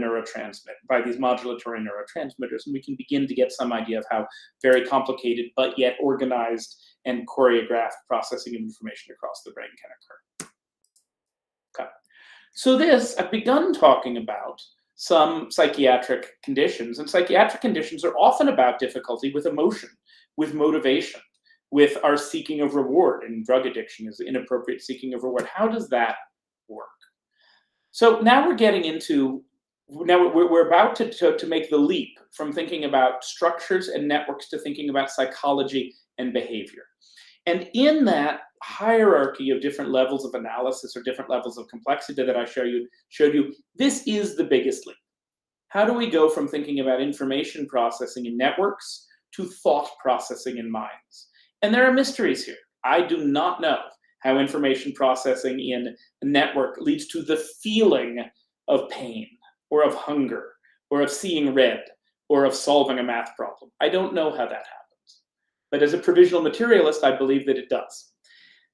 S4: modulatory neurotransmitters, and we can begin to get some idea of how very complicated but yet organized and choreographed processing of information across the brain can occur. Okay. So I've begun talking about some psychiatric conditions, and psychiatric conditions are often about difficulty with emotion, with motivation, with our seeking of reward, and drug addiction is inappropriate seeking of reward. How does that work? So now we're about to make the leap from thinking about structures and networks to thinking about psychology and behavior. And in that hierarchy of different levels of analysis or different levels of complexity that I showed you, this is the biggest leap. How do we go from thinking about information processing in networks to thought processing in minds? And there are mysteries here. I do not know how information processing in a network leads to the feeling of pain, or of hunger, or of seeing red, or of solving a math problem. I don't know how that happens. But as a provisional materialist, I believe that it does.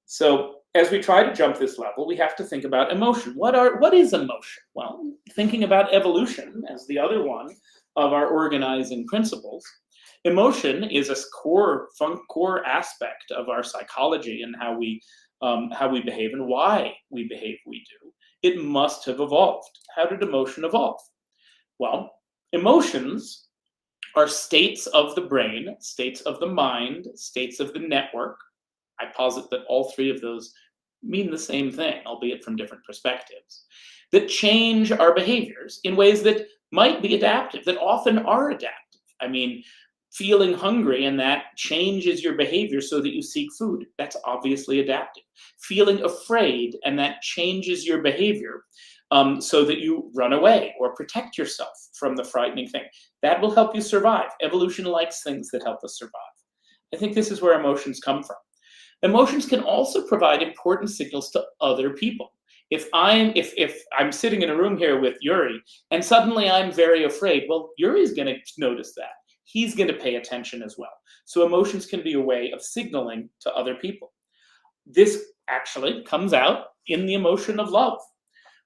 S4: So as we try to jump this level, we have to think about emotion. What is emotion? Well, thinking about evolution as the other one of our organizing principles, emotion is a core aspect of our psychology and how we behave and why we behave we do. It must have evolved. How did emotion evolve? Well, emotions are states of the brain, states of the mind, states of the network. I posit that all three of those mean the same thing, albeit from different perspectives, that change our behaviors in ways that might be adaptive, that often are adaptive. I mean, Feeling hungry, and that changes your behavior so that you seek food. That's obviously adaptive. Feeling afraid, and that changes your behavior so that you run away or protect yourself from the frightening thing. That will help you survive. Evolution likes things that help us survive. I think this is where emotions come from. Emotions can also provide important signals to other people. If I'm sitting in a room here with Yuri, and suddenly I'm very afraid, well, Yuri's going to notice that. He's going to pay attention as well. So emotions can be a way of signaling to other people. This actually comes out in the emotion of love.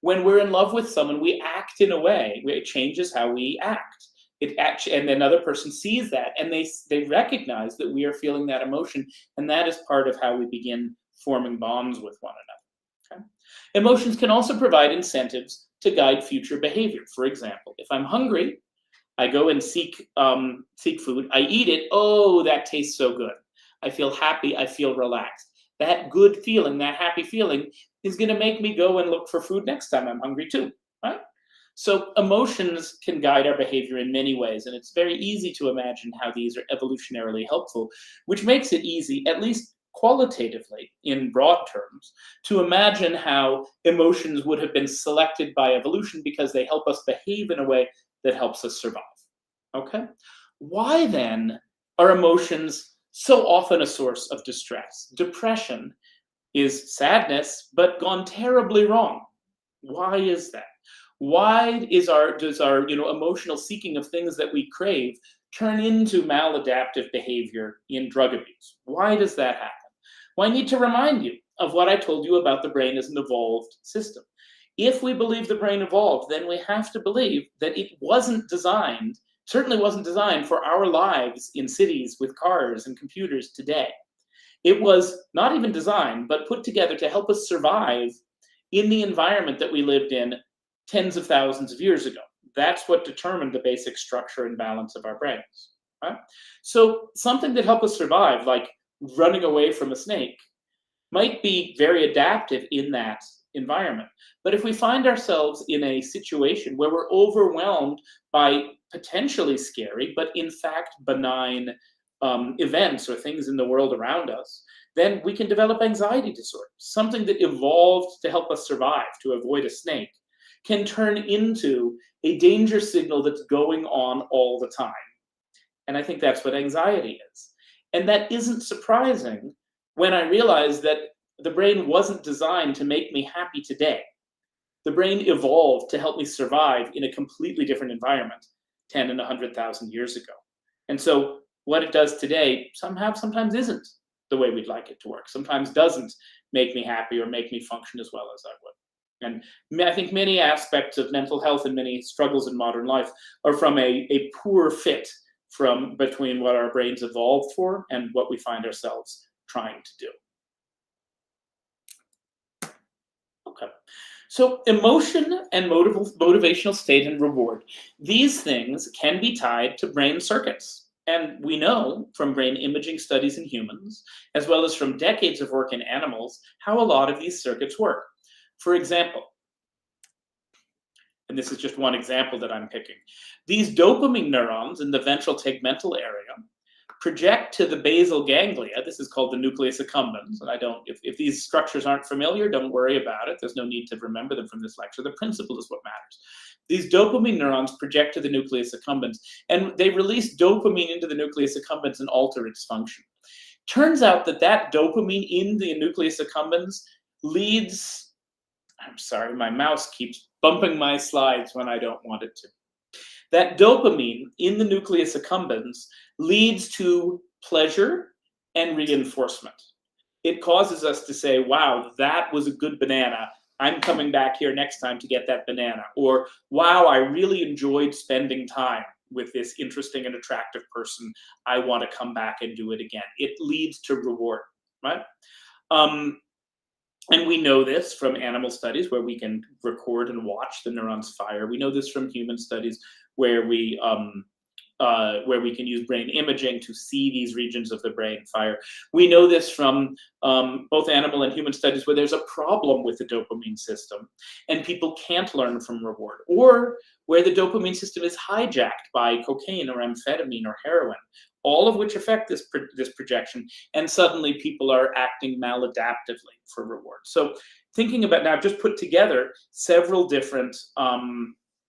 S4: When we're in love with someone, we act in a way where it changes how we act. And another person sees that, and they recognize that we are feeling that emotion, and that is part of how we begin forming bonds with one another. Okay? Emotions can also provide incentives to guide future behavior. For example, if I'm hungry, I go and seek food. I eat it. Oh, that tastes so good. I feel happy. I feel relaxed. That good feeling, that happy feeling, is going to make me go and look for food next time I'm hungry too, right? So emotions can guide our behavior in many ways, and it's very easy to imagine how these are evolutionarily helpful, which makes it easy, at least qualitatively, in broad terms, to imagine how emotions would have been selected by evolution because they help us behave in a way that helps us survive. Okay? Why then are emotions so often a source of distress? Depression is sadness, but gone terribly wrong. Why is that? Why does our emotional seeking of things that we crave turn into maladaptive behavior in drug abuse? Why does that happen? Well, I need to remind you of what I told you about the brain as an evolved system. If we believe the brain evolved, then we have to believe that it certainly wasn't designed for our lives in cities with cars and computers today. It was not even designed, but put together to help us survive in the environment that we lived in tens of thousands of years ago. That's what determined the basic structure and balance of our brains. Right? So something that helped us survive, like running away from a snake, might be very adaptive in that environment. But if we find ourselves in a situation where we're overwhelmed by potentially scary, but in fact benign events or things in the world around us, then we can develop anxiety disorder. Something that evolved to help us survive, to avoid a snake, can turn into a danger signal that's going on all the time. And I think that's what anxiety is. And that isn't surprising when I realize that the brain wasn't designed to make me happy today. The brain evolved to help me survive in a completely different environment 10 and 100,000 years ago. And so what it does today sometimes isn't the way we'd like it to work. Sometimes doesn't make me happy or make me function as well as I would. And I think many aspects of mental health and many struggles in modern life are from a poor fit between what our brains evolved for and what we find ourselves trying to do. Okay. So emotion and motivational state and reward, these things can be tied to brain circuits. And we know from brain imaging studies in humans, as well as from decades of work in animals, how a lot of these circuits work. For example, and this is just one example that I'm picking, these dopamine neurons in the ventral tegmental area project to the basal ganglia. This is called the nucleus accumbens. And if these structures aren't familiar, don't worry about it. There's no need to remember them from this lecture. The principle is what matters. These dopamine neurons project to the nucleus accumbens, and they release dopamine into the nucleus accumbens and alter its function. Turns out that dopamine in the nucleus accumbens leads, I'm sorry, my mouse keeps bumping my slides when I don't want it to. That dopamine in the nucleus accumbens leads to pleasure and reinforcement. It causes us to say, wow, that was a good banana. I'm coming back here next time to get that banana. Or, wow, I really enjoyed spending time with this interesting and attractive person. I want to come back and do it again. It leads to reward, right? And we know this from animal studies where we can record and watch the neurons fire. We know this from human studies where we can use brain imaging to see these regions of the brain fire. We know this from both animal and human studies where there's a problem with the dopamine system and people can't learn from reward, or where the dopamine system is hijacked by cocaine or amphetamine or heroin, all of which affect this projection, and suddenly people are acting maladaptively for reward. So thinking about now, I've just put together several different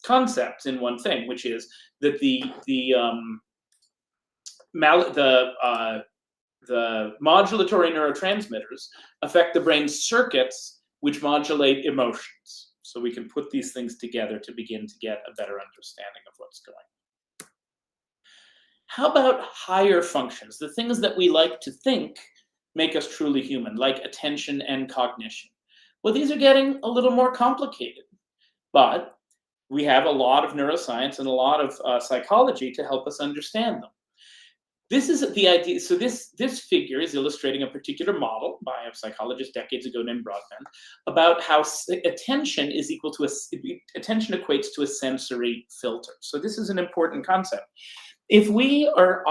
S4: concepts in one thing, which is that the modulatory neurotransmitters affect the brain's circuits which modulate emotions. So we can put these things together to begin to get a better understanding of what's going on. How about higher functions, the things that we like to think make us truly human, like attention and cognition? Well, these are getting a little more complicated, but we have a lot of neuroscience and a lot of psychology to help us understand them. This is the idea. So this figure is illustrating a particular model by a psychologist decades ago named Broadbent about how attention is equal to attention equates to a sensory filter. So this is an important concept. If we are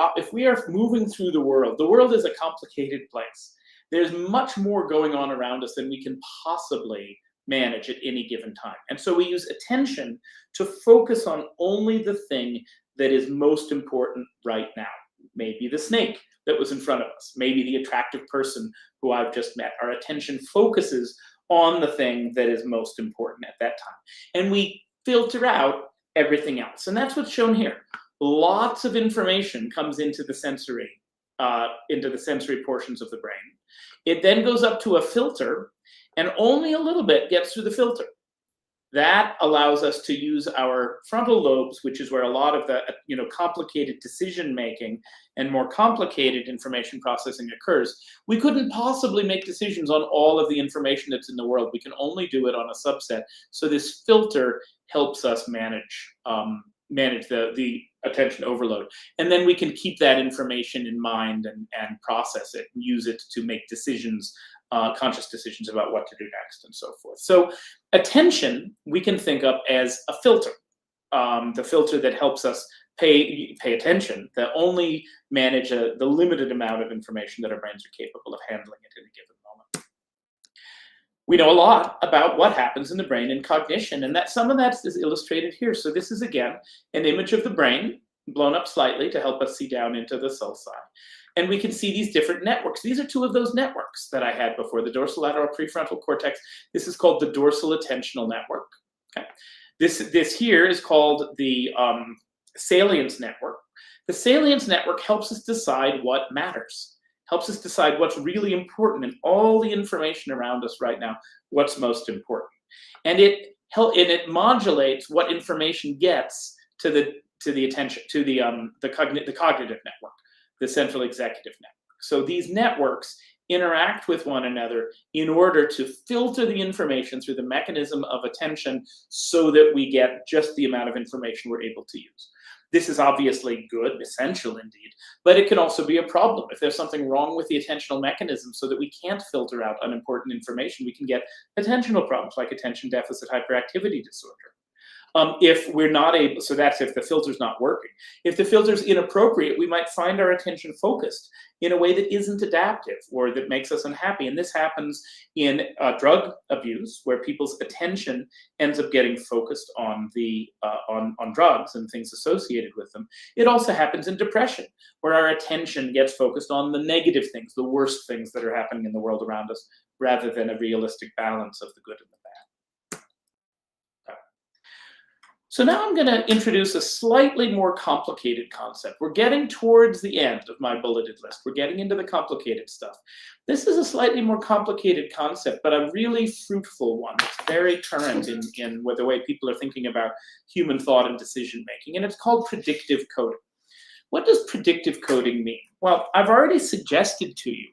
S4: moving through the world is a complicated place. There's much more going on around us than we can possibly manage at any given time. And so we use attention to focus on only the thing that is most important right now. Maybe the snake that was in front of us, maybe the attractive person who I've just met. Our attention focuses on the thing that is most important at that time. And we filter out everything else. And that's what's shown here. Lots of information comes into the sensory portions of the brain. It then goes up to a filter, and only a little bit gets through the filter. That allows us to use our frontal lobes, which is where a lot of the complicated decision making and more complicated information processing occurs. We couldn't possibly make decisions on all of the information that's in the world. We can only do it on a subset. So this filter helps us manage the attention overload. And then we can keep that information in mind and process it and use it to make decisions, conscious decisions about what to do next and so forth. So attention, we can think of as a filter, the filter that helps us pay attention, that only manage the limited amount of information that our brains are capable of handling at any given moment. We know a lot about what happens in the brain in cognition, and that some of that is illustrated here. So this is, again, an image of the brain blown up slightly to help us see down into the sulci. And we can see these different networks. These are two of those networks that I had before, the dorsolateral prefrontal cortex. This is called the dorsal attentional network. Okay. This here is called the salience network. The salience network helps us decide what matters, helps us decide what's really important in all the information around us right now, what's most important. And it modulates what information gets to the attention, to the cognitive network, the central executive network. So these networks interact with one another in order to filter the information through the mechanism of attention so that we get just the amount of information we're able to use. This is obviously good, essential indeed, but it can also be a problem. If there's something wrong with the attentional mechanism so that we can't filter out unimportant information, we can get attentional problems like attention deficit hyperactivity disorder. If we're not able, so that's if the filter's not working. If the filter's inappropriate, we might find our attention focused in a way that isn't adaptive or that makes us unhappy. And this happens in drug abuse, where people's attention ends up getting focused on on drugs and things associated with them. It also happens in depression, where our attention gets focused on the negative things, the worst things that are happening in the world around us, rather than a realistic balance of the good and the bad. So now I'm going to introduce a slightly more complicated concept. We're getting towards the end of my bulleted list. We're getting into the complicated stuff. This is a slightly more complicated concept, but a really fruitful one. It's very current in the way people are thinking about human thought and decision making, and it's called predictive coding. What does predictive coding mean? Well, I've already suggested to you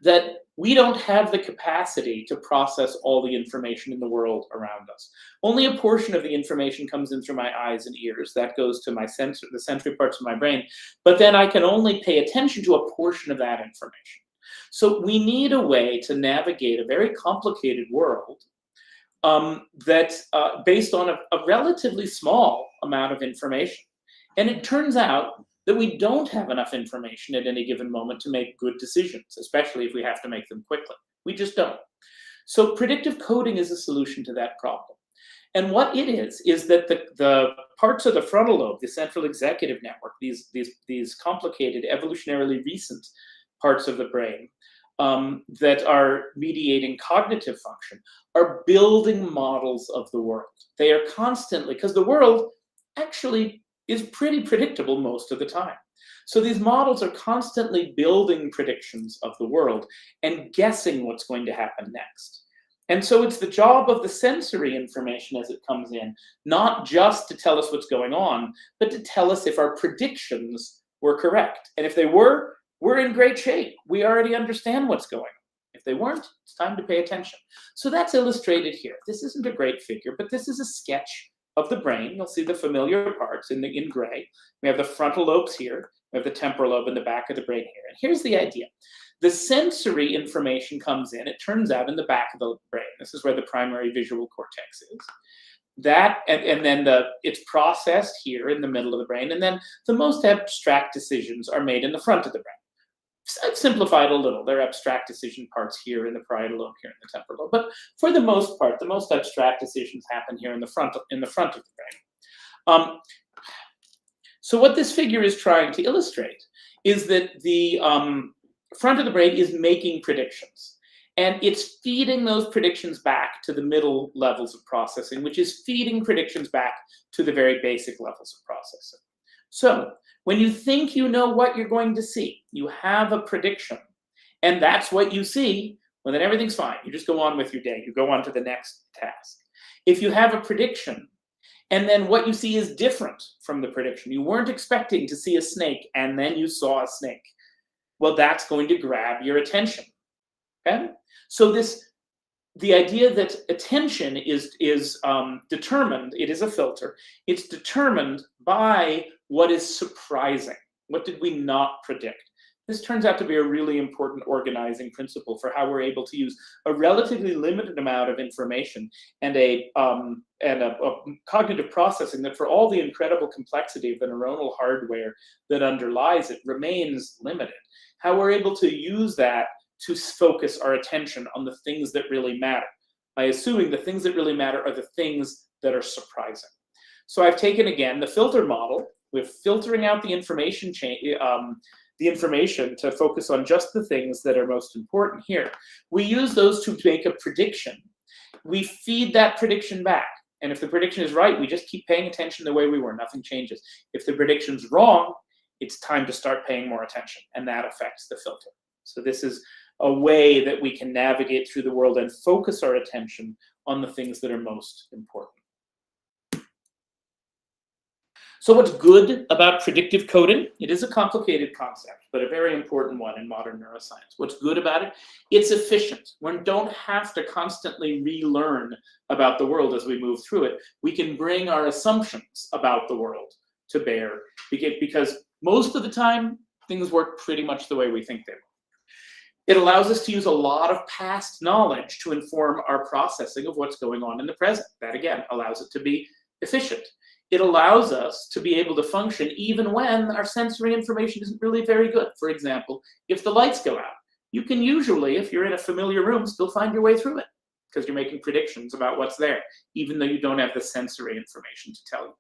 S4: that we don't have the capacity to process all the information in the world around us. Only a portion of the information comes in through my eyes and ears. That goes to the sensory parts of my brain. But then I can only pay attention to a portion of that information. So we need a way to navigate a very complicated world that's based on a relatively small amount of information. And it turns out that we don't have enough information at any given moment to make good decisions, especially if we have to make them quickly. We just don't. So predictive coding is a solution to that problem. And what it is that the parts of the frontal lobe, the central executive network, these complicated, evolutionarily recent parts of the brain that are mediating cognitive function, are building models of the world. They are constantly, because the world actually is pretty predictable most of the time. So these models are constantly building predictions of the world and guessing what's going to happen next. And so it's the job of the sensory information as it comes in, not just to tell us what's going on, but to tell us if our predictions were correct. And if they were, we're in great shape. We already understand what's going on. If they weren't, it's time to pay attention. So that's illustrated here. This isn't a great figure, but this is a sketch of the brain. You'll see the familiar parts in gray. We have the frontal lobes here. We have the temporal lobe in the back of the brain here. And here's the idea. The sensory information comes in, it turns out, in the back of the brain. This is where the primary visual cortex is. That, and then it's processed here in the middle of the brain, and then the most abstract decisions are made in the front of the brain. I've simplified a little. There are abstract decision parts here in the parietal lobe, here in the temporal lobe. But for the most part, the most abstract decisions happen here in the front of the brain. So what this figure is trying to illustrate is that the front of the brain is making predictions. And it's feeding those predictions back to the middle levels of processing, which is feeding predictions back to the very basic levels of processing. So when you think you know what you're going to see, you have a prediction, and that's what you see, well, then everything's fine. You just go on with your day. You go on to the next task. If you have a prediction, and then what you see is different from the prediction, you weren't expecting to see a snake, and then you saw a snake, well, that's going to grab your attention. Okay? So the idea that attention is determined, it is a filter, it's determined by what is surprising. What did we not predict? This turns out to be a really important organizing principle for how we're able to use a relatively limited amount of information and a cognitive processing that, for all the incredible complexity of the neuronal hardware that underlies it, remains limited. How we're able to use that to focus our attention on the things that really matter, by assuming the things that really matter are the things that are surprising. So I've taken, again, the filter model with filtering out the information to focus on just the things that are most important here. We use those to make a prediction. We feed that prediction back. And if the prediction is right, we just keep paying attention the way we were. Nothing changes. If the prediction's wrong, it's time to start paying more attention. And that affects the filter. So this is a way that we can navigate through the world and focus our attention on the things that are most important. So what's good about predictive coding? It is a complicated concept, but a very important one in modern neuroscience. What's good about it? It's efficient. We don't have to constantly relearn about the world as we move through it. We can bring our assumptions about the world to bear, because most of the time, things work pretty much the way we think they will. It allows us to use a lot of past knowledge to inform our processing of what's going on in the present. That, again, allows it to be efficient. It allows us to be able to function even when our sensory information isn't really very good. For example, if the lights go out, you can usually, if you're in a familiar room, still find your way through it because you're making predictions about what's there, even though you don't have the sensory information to tell you.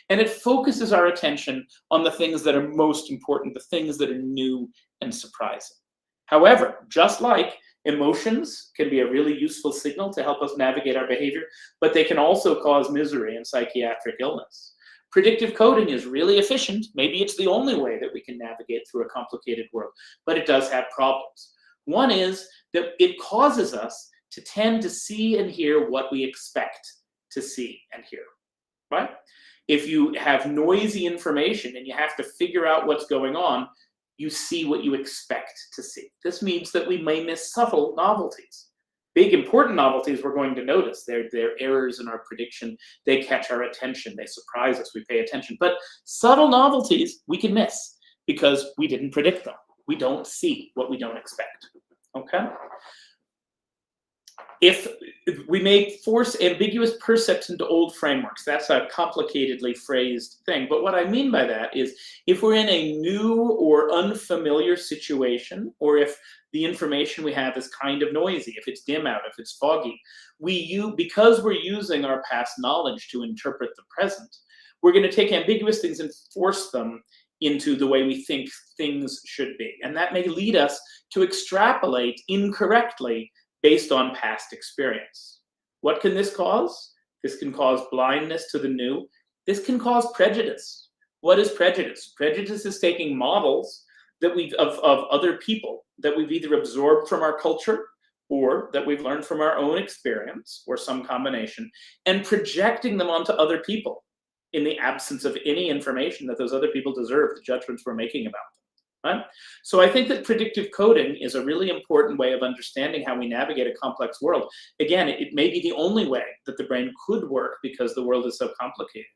S4: And it focuses our attention on the things that are most important, the things that are new and surprising. However, just like emotions can be a really useful signal to help us navigate our behavior, but they can also cause misery and psychiatric illness. Predictive coding is really efficient. Maybe it's the only way that we can navigate through a complicated world, but it does have problems. One is that it causes us to tend to see and hear what we expect to see and hear, right? If you have noisy information and you have to figure out what's going on, you see what you expect to see. This means that we may miss subtle novelties. Big, important novelties we're going to notice. They're errors in our prediction. They catch our attention. They surprise us. We pay attention. But subtle novelties we can miss because we didn't predict them. We don't see what we don't expect. Okay? if we may force ambiguous percepts into old frameworks. That's a complicatedly phrased thing. But what I mean by that is if we're in a new or unfamiliar situation, or if the information we have is kind of noisy, if it's dim out, if it's foggy, because we're using our past knowledge to interpret the present, we're going to take ambiguous things and force them into the way we think things should be. And that may lead us to extrapolate incorrectly based on past experience. What can this cause? This can cause blindness to the new. This can cause prejudice. What is prejudice? Prejudice is taking models that of other people that we've either absorbed from our culture or that we've learned from our own experience or some combination, and projecting them onto other people in the absence of any information that those other people deserve, the judgments we're making about them. Right? So I think that predictive coding is a really important way of understanding how we navigate a complex world. Again, it may be the only way that the brain could work because the world is so complicated.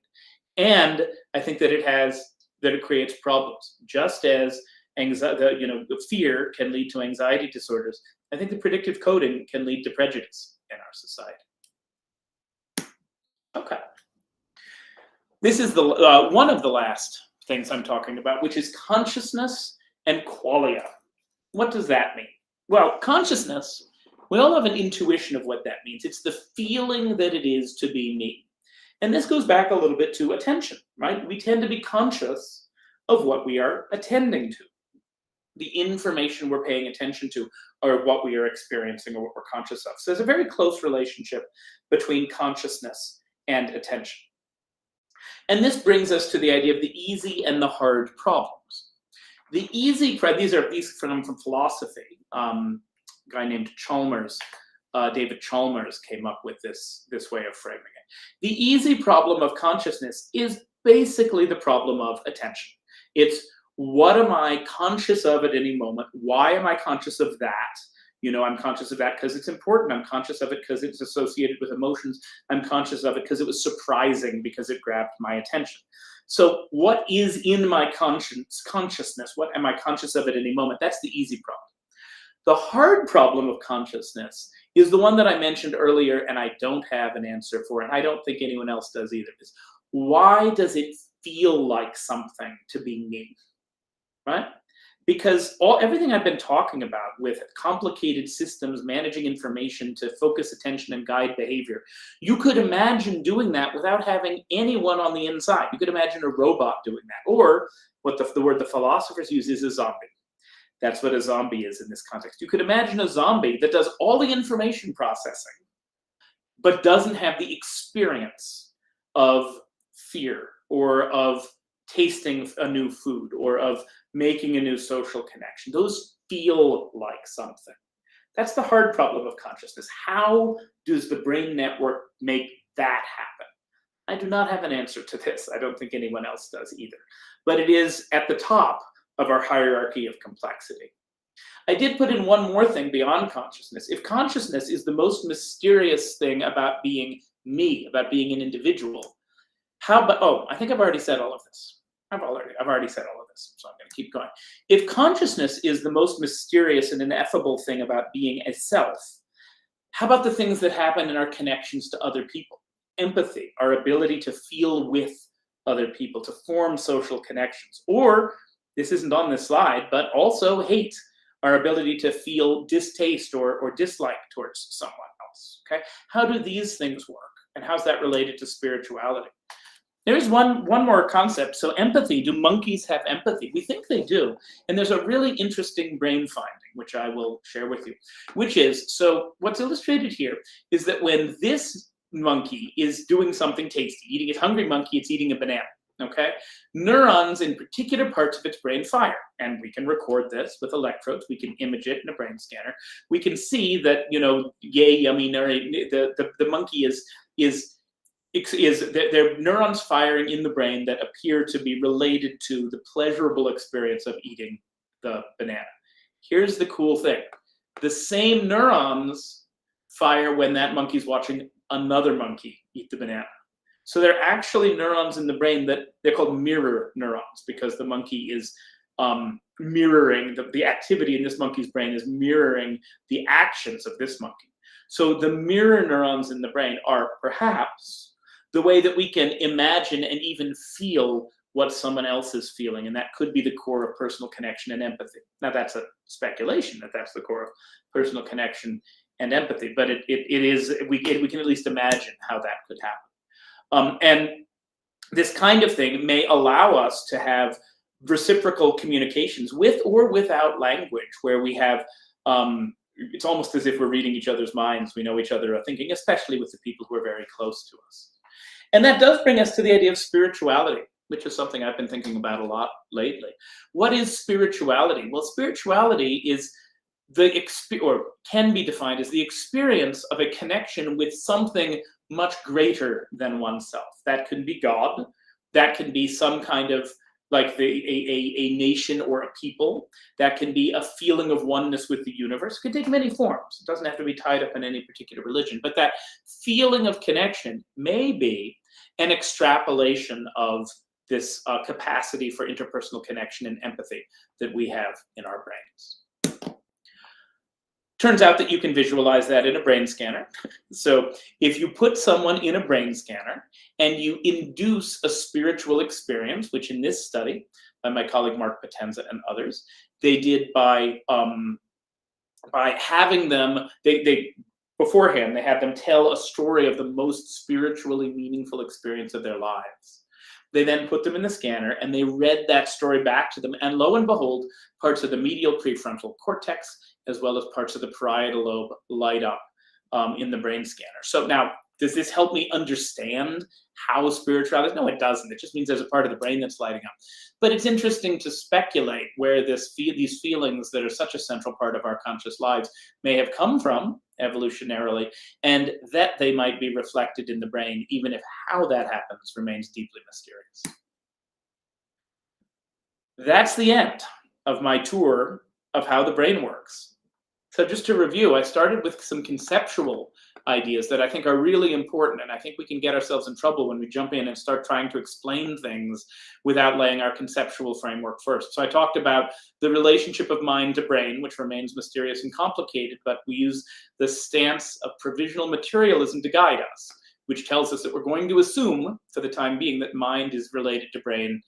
S4: And I think that it creates problems. Just as fear can lead to anxiety disorders, I think the predictive coding can lead to prejudice in our society. Okay. This is the one of the last things I'm talking about, which is consciousness and qualia. What does that mean? Well, consciousness, we all have an intuition of what that means. It's the feeling that it is to be me. And this goes back a little bit to attention, right? We tend to be conscious of what we are attending to. The information we're paying attention to or what we are experiencing or what we're conscious of. So there's a very close relationship between consciousness and attention. And this brings us to the idea of the easy and the hard problems. The easy, these from philosophy. A guy named Chalmers, David Chalmers, came up with this way of framing it. The easy problem of consciousness is basically the problem of attention. It's what am I conscious of at any moment? Why am I conscious of that? I'm conscious of that because it's important. I'm conscious of it because it's associated with emotions. I'm conscious of it because it was surprising, because it grabbed my attention. So what is in my consciousness? What am I conscious of at any moment? That's the easy problem. The hard problem of consciousness is the one that I mentioned earlier, and I don't have an answer for, and I don't think anyone else does either. Is why does it feel like something to be me? Right? Because everything I've been talking about with complicated systems, managing information to focus attention and guide behavior, you could imagine doing that without having anyone on the inside. You could imagine a robot doing that. Or what the word the philosophers use is a zombie. That's what a zombie is in this context. You could imagine a zombie that does all the information processing, but doesn't have the experience of fear or of tasting a new food or of making a new social connection. Those feel like something. That's the hard problem of consciousness. How does the brain network make that happen? I do not have an answer to this. I don't think anyone else does either. But it is at the top of our hierarchy of complexity. I did put in one more thing beyond consciousness. If consciousness is the most mysterious thing about being me, about being an individual, how about, I think I've already said all of this. I've already said all of this, so I'm going to keep going. If consciousness is the most mysterious and ineffable thing about being a self, how about the things that happen in our connections to other people? Empathy, our ability to feel with other people, to form social connections. Or, this isn't on this slide, but also hate, our ability to feel distaste or dislike towards someone else. Okay? How do these things work? And how's that related to spirituality? There's one more concept. So empathy, do monkeys have empathy? We think they do. And there's a really interesting brain finding, which I will share with you, which is, so what's illustrated here is that when this monkey is doing something tasty, a hungry monkey, it's eating a banana, okay? Neurons in particular parts of its brain fire. And we can record this with electrodes. We can image it in a brain scanner. We can see that, yay, yummy, the monkey there are neurons firing in the brain that appear to be related to the pleasurable experience of eating the banana. Here's the cool thing. The same neurons fire when that monkey's watching another monkey eat the banana. So there are actually neurons in the brain that they're called mirror neurons, because the monkey is mirroring, the activity in this monkey's brain is mirroring the actions of this monkey. So the mirror neurons in the brain are perhaps the way that we can imagine and even feel what someone else is feeling, and that could be the core of personal connection and empathy. Now, that's a speculation that that's the core of personal connection and empathy, but it is, we can at least imagine how that could happen. And this kind of thing may allow us to have reciprocal communications with or without language, where we have, it's almost as if we're reading each other's minds. We know each other are thinking, especially with the people who are very close to us. And that does bring us to the idea of spirituality, which is something I've been thinking about a lot lately. What is spirituality? Well, spirituality is or can be defined as the experience of a connection with something much greater than oneself. That can be God. That can be some kind of like a nation or a people. That can be a feeling of oneness with the universe. It can take many forms. It doesn't have to be tied up in any particular religion. But that feeling of connection may be an extrapolation of this capacity for interpersonal connection and empathy that we have in our brains. Turns out that you can visualize that in a brain scanner. So if you put someone in a brain scanner and you induce a spiritual experience, which in this study by my colleague Mark Potenza and others, they did by having them, beforehand, they had them tell a story of the most spiritually meaningful experience of their lives. They then put them in the scanner and they read that story back to them. And lo and behold, parts of the medial prefrontal cortex, as well as parts of the parietal lobe, light up in the brain scanner. So now, does this help me understand how spirituality is? No, it doesn't. It just means there's a part of the brain that's lighting up. But it's interesting to speculate where these feelings that are such a central part of our conscious lives may have come from evolutionarily, and that they might be reflected in the brain, even if how that happens remains deeply mysterious. That's the end of my tour of how the brain works. So just to review, I started with some conceptual ideas that I think are really important, and I think we can get ourselves in trouble when we jump in and start trying to explain things without laying our conceptual framework first. So I talked about the relationship of mind to brain, which remains mysterious and complicated, but we use the stance of provisional materialism to guide us, which tells us that we're going to assume, for the time being, that mind is related to brain,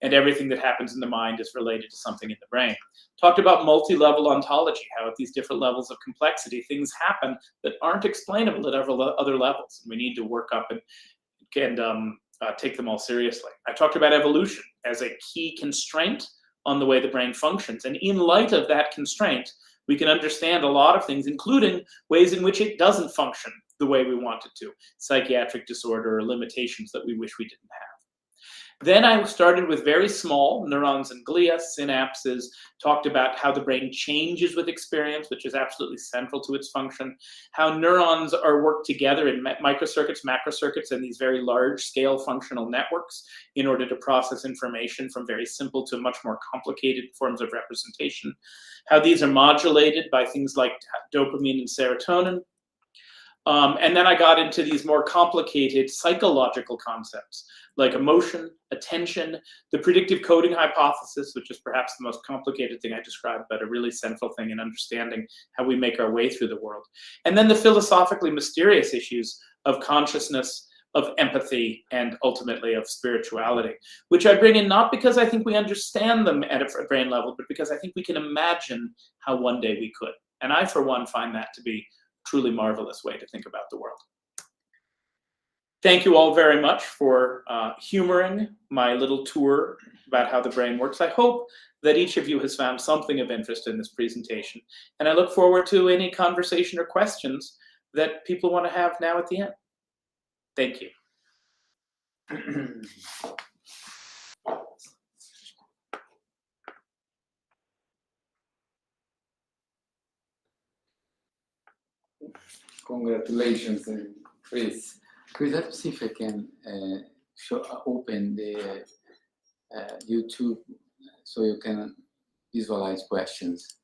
S4: and everything that happens in the mind is related to something in the brain. Talked about multi-level ontology, how at these different levels of complexity, things happen that aren't explainable at other levels. And we need to work up and take them all seriously. I talked about evolution as a key constraint on the way the brain functions. And in light of that constraint, we can understand a lot of things, including ways in which it doesn't function the way we want it to, psychiatric disorder or limitations that we wish we didn't have. Then I started with very small neurons and glia, synapses, talked about how the brain changes with experience, which is absolutely central to its function, how neurons are worked together in microcircuits, macrocircuits, and these very large-scale functional networks in order to process information from very simple to much more complicated forms of representation, how these are modulated by things like dopamine and serotonin. And then I got into these more complicated psychological concepts like emotion, attention, the predictive coding hypothesis, which is perhaps the most complicated thing I described, but a really central thing in understanding how we make our way through the world. And then the philosophically mysterious issues of consciousness, of empathy, and ultimately of spirituality, which I bring in not because I think we understand them at a brain level, but because I think we can imagine how one day we could. And I, for one, find that to be truly marvelous way to think about the world. Thank you all very much for humoring my little tour about how the brain works. I hope that each of you has found something of interest in this presentation, and I look forward to any conversation or questions that people want to have now at the end. Thank you.
S1: Congratulations, Chris. Chris, let's see if I can open the YouTube so you can visualize questions.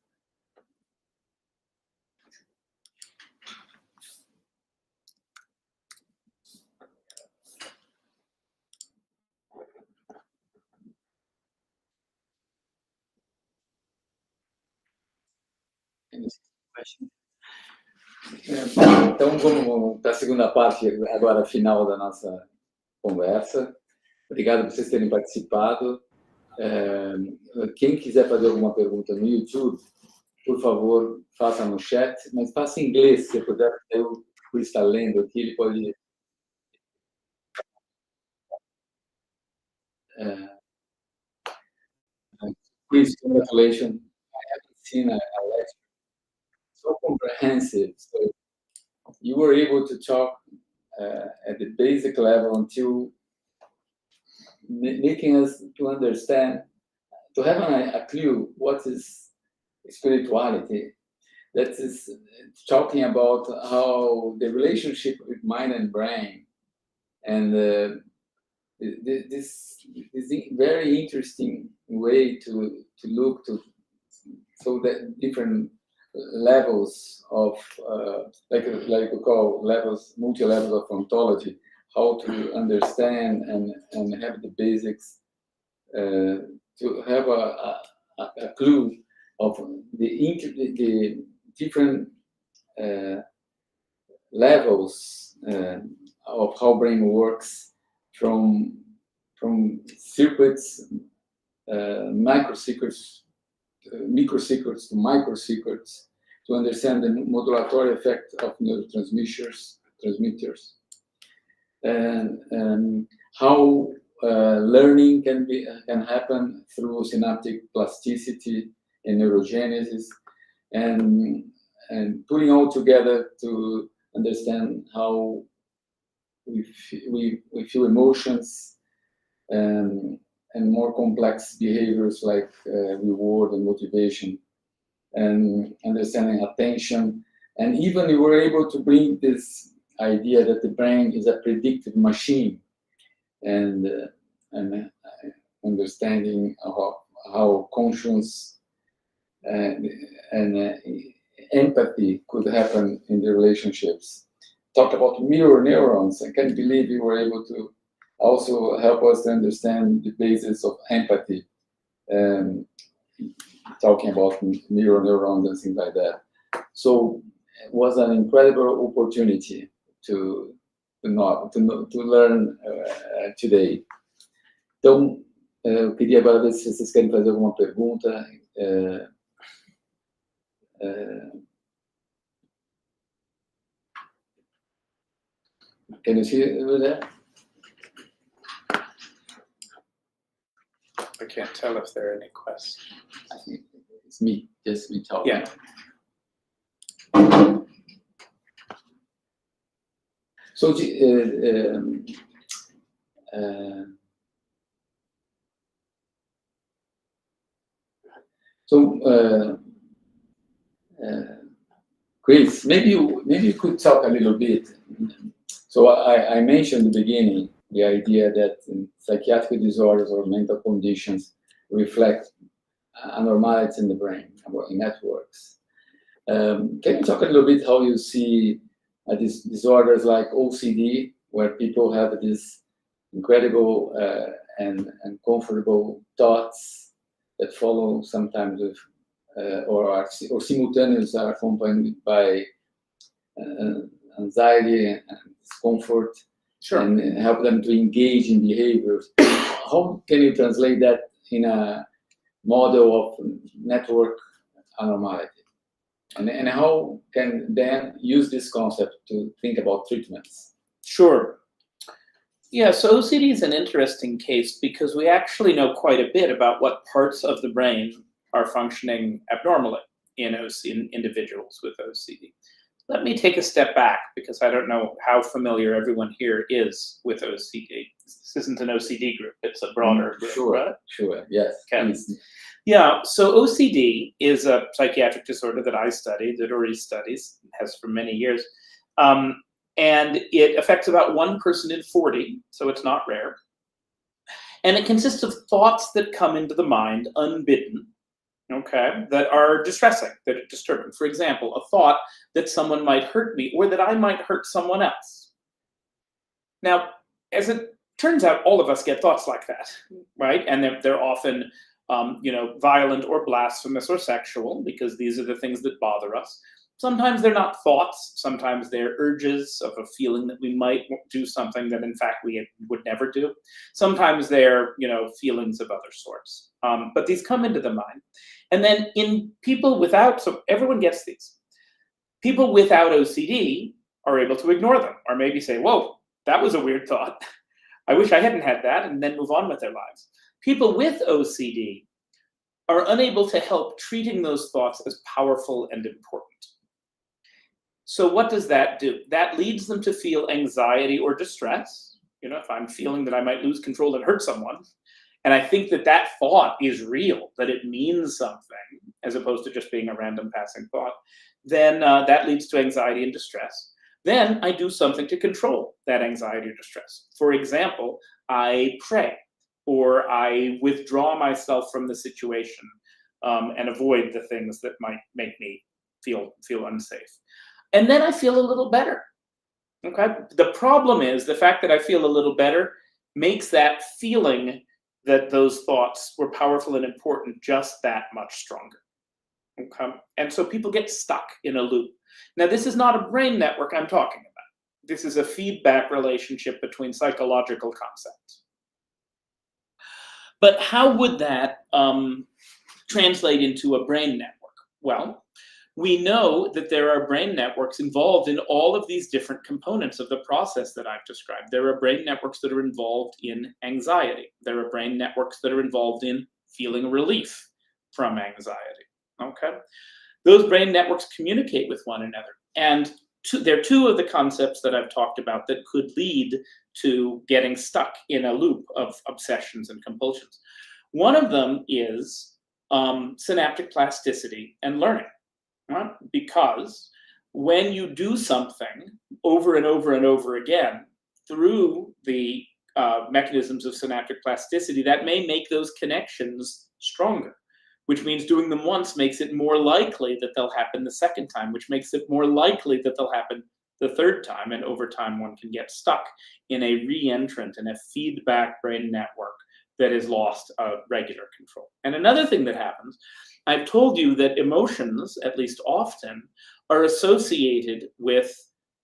S1: Can you see the question? Então, vamos para a segunda parte, agora final da nossa conversa. Obrigado por vocês terem participado. Quem quiser fazer alguma pergunta no YouTube, por favor, faça no chat, mas faça em inglês, se puder. O Chris está lendo aqui, ele pode... Chris, congratulations. I haven't seen a lecture so comprehensive. So you were able to talk at the basic level until making us to understand, to have a clue what is spirituality. That is talking about how the relationship with mind and brain, and this very interesting way to look to, so that different levels of like we call levels, multi-levels of ontology, how to understand and have the basics, to have a clue of the different levels of how brain works, from circuits, microcircuits, microcircuits to microcircuits, to understand the modulatory effect of neurotransmitters, and how learning can happen through synaptic plasticity and neurogenesis, and putting all together to understand how we feel emotions and more complex behaviors like reward and motivation, and understanding attention. And even we were able to bring this idea that the brain is a predictive machine, and understanding how conscience and empathy could happen in the relationships. Talk about mirror neurons. I can't believe you were able to also help us to understand the basis of empathy, talking about mirror neurons and things like that. So it was an incredible opportunity to learn today. Então, eu queria agora ver se vocês querem fazer alguma pergunta. Can you see it over there?
S4: I can't tell if there are any questions.
S1: I think it's me, just me talking.
S4: Yeah.
S1: So, Chris, maybe you could talk a little bit. So I mentioned in the beginning the idea that psychiatric disorders or mental conditions reflect abnormalities in the brain, in networks. Can you talk a little bit how you see these disorders like OCD, where people have these incredible and comfortable thoughts that follow sometimes with, or simultaneously are accompanied by anxiety and discomfort,
S4: Sure.
S1: and help them to engage in behaviors. How can you translate that in a model of network abnormality? And how can then use this concept to think about treatments?
S4: Sure. Yeah, so OCD is an interesting case because we actually know quite a bit about what parts of the brain are functioning abnormally in individuals with OCD. Let me take a step back because I don't know how familiar everyone here is with OCD. This isn't an OCD group, it's a broader group.
S1: Sure,
S4: right?
S1: Sure, yes.
S4: Okay. Yeah, so OCD is a psychiatric disorder that I studied, that Uri studies, has for many years. And it affects about 1 person in 40, so it's not rare. And it consists of thoughts that come into the mind unbidden, okay, that are distressing, that are disturbing. For example, a thought that someone might hurt me or that I might hurt someone else. Now, as it turns out, all of us get thoughts like that, right? And they're often violent or blasphemous or sexual, because these are the things that bother us. Sometimes they're not thoughts. Sometimes they're urges of a feeling that we might do something that in fact we would never do. Sometimes they're, feelings of other sorts. But these come into the mind. And then in people without, so everyone gets these. People without OCD are able to ignore them, or maybe say, whoa, that was a weird thought. I wish I hadn't had that, and then move on with their lives. People with OCD are unable to help treating those thoughts as powerful and important. So what does that do? That leads them to feel anxiety or distress. If I'm feeling that I might lose control and hurt someone, and I think that that thought is real, that it means something, as opposed to just being a random passing thought, then that leads to anxiety and distress. Then I do something to control that anxiety or distress. For example, I pray, or I withdraw myself from the situation and avoid the things that might make me feel unsafe. And then I feel a little better. Okay. The problem is the fact that I feel a little better makes that feeling that those thoughts were powerful and important just that much stronger. Okay. And so people get stuck in a loop. Now, this is not a brain network I'm talking about. This is a feedback relationship between psychological concepts. But how would that translate into a brain network? Well, we know that there are brain networks involved in all of these different components of the process that I've described. There are brain networks that are involved in anxiety. There are brain networks that are involved in feeling relief from anxiety. Okay? Those brain networks communicate with one another. And there are two of the concepts that I've talked about that could lead to getting stuck in a loop of obsessions and compulsions. One of them is synaptic plasticity and learning. Right? Because when you do something over and over and over again through the mechanisms of synaptic plasticity, that may make those connections stronger, which means doing them once makes it more likely that they'll happen the second time, which makes it more likely that they'll happen the third time. And over time, one can get stuck in a re-entrant, in a feedback brain network that has lost regular control. And another thing that happens, I've told you that emotions, at least often, are associated with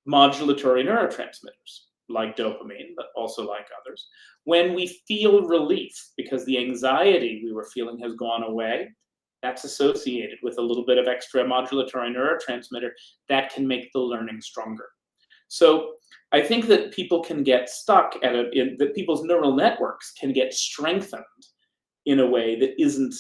S4: modulatory neurotransmitters, like dopamine, but also like others. When we feel relief because the anxiety we were feeling has gone away, that's associated with a little bit of extra modulatory neurotransmitter that can make the learning stronger. So I think that people can get stuck that people's neural networks can get strengthened in a way that isn't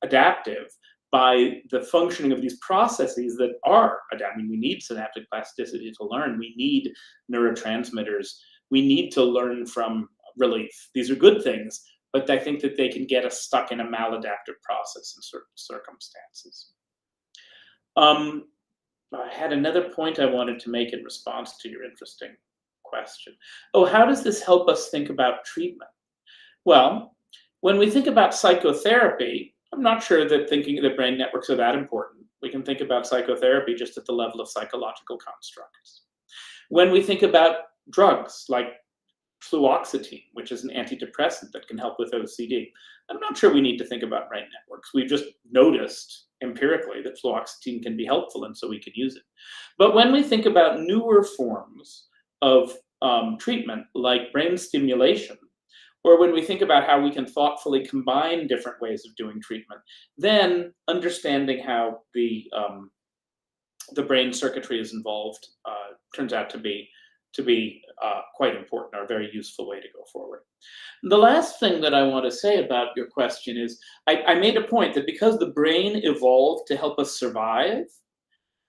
S4: adaptive by the functioning of these processes that are adaptive. We need synaptic plasticity to learn. We need neurotransmitters. We need to learn from relief. These are good things, but I think that they can get us stuck in a maladaptive process in certain circumstances. I had another point I wanted to make in response to your interesting question. Oh, how does this help us think about treatment? Well, when we think about psychotherapy, I'm not sure that thinking that brain networks are that important. We can think about psychotherapy just at the level of psychological constructs. When we think about drugs like fluoxetine, which is an antidepressant that can help with OCD, I'm not sure we need to think about brain networks. We've just noticed empirically that fluoxetine can be helpful, and so we can use it. But when we think about newer forms of treatment, like brain stimulation, or when we think about how we can thoughtfully combine different ways of doing treatment, then understanding how the brain circuitry is involved turns out to be quite important, or a very useful way to go forward. The last thing that I want to say about your question is, I made a point that because the brain evolved to help us survive,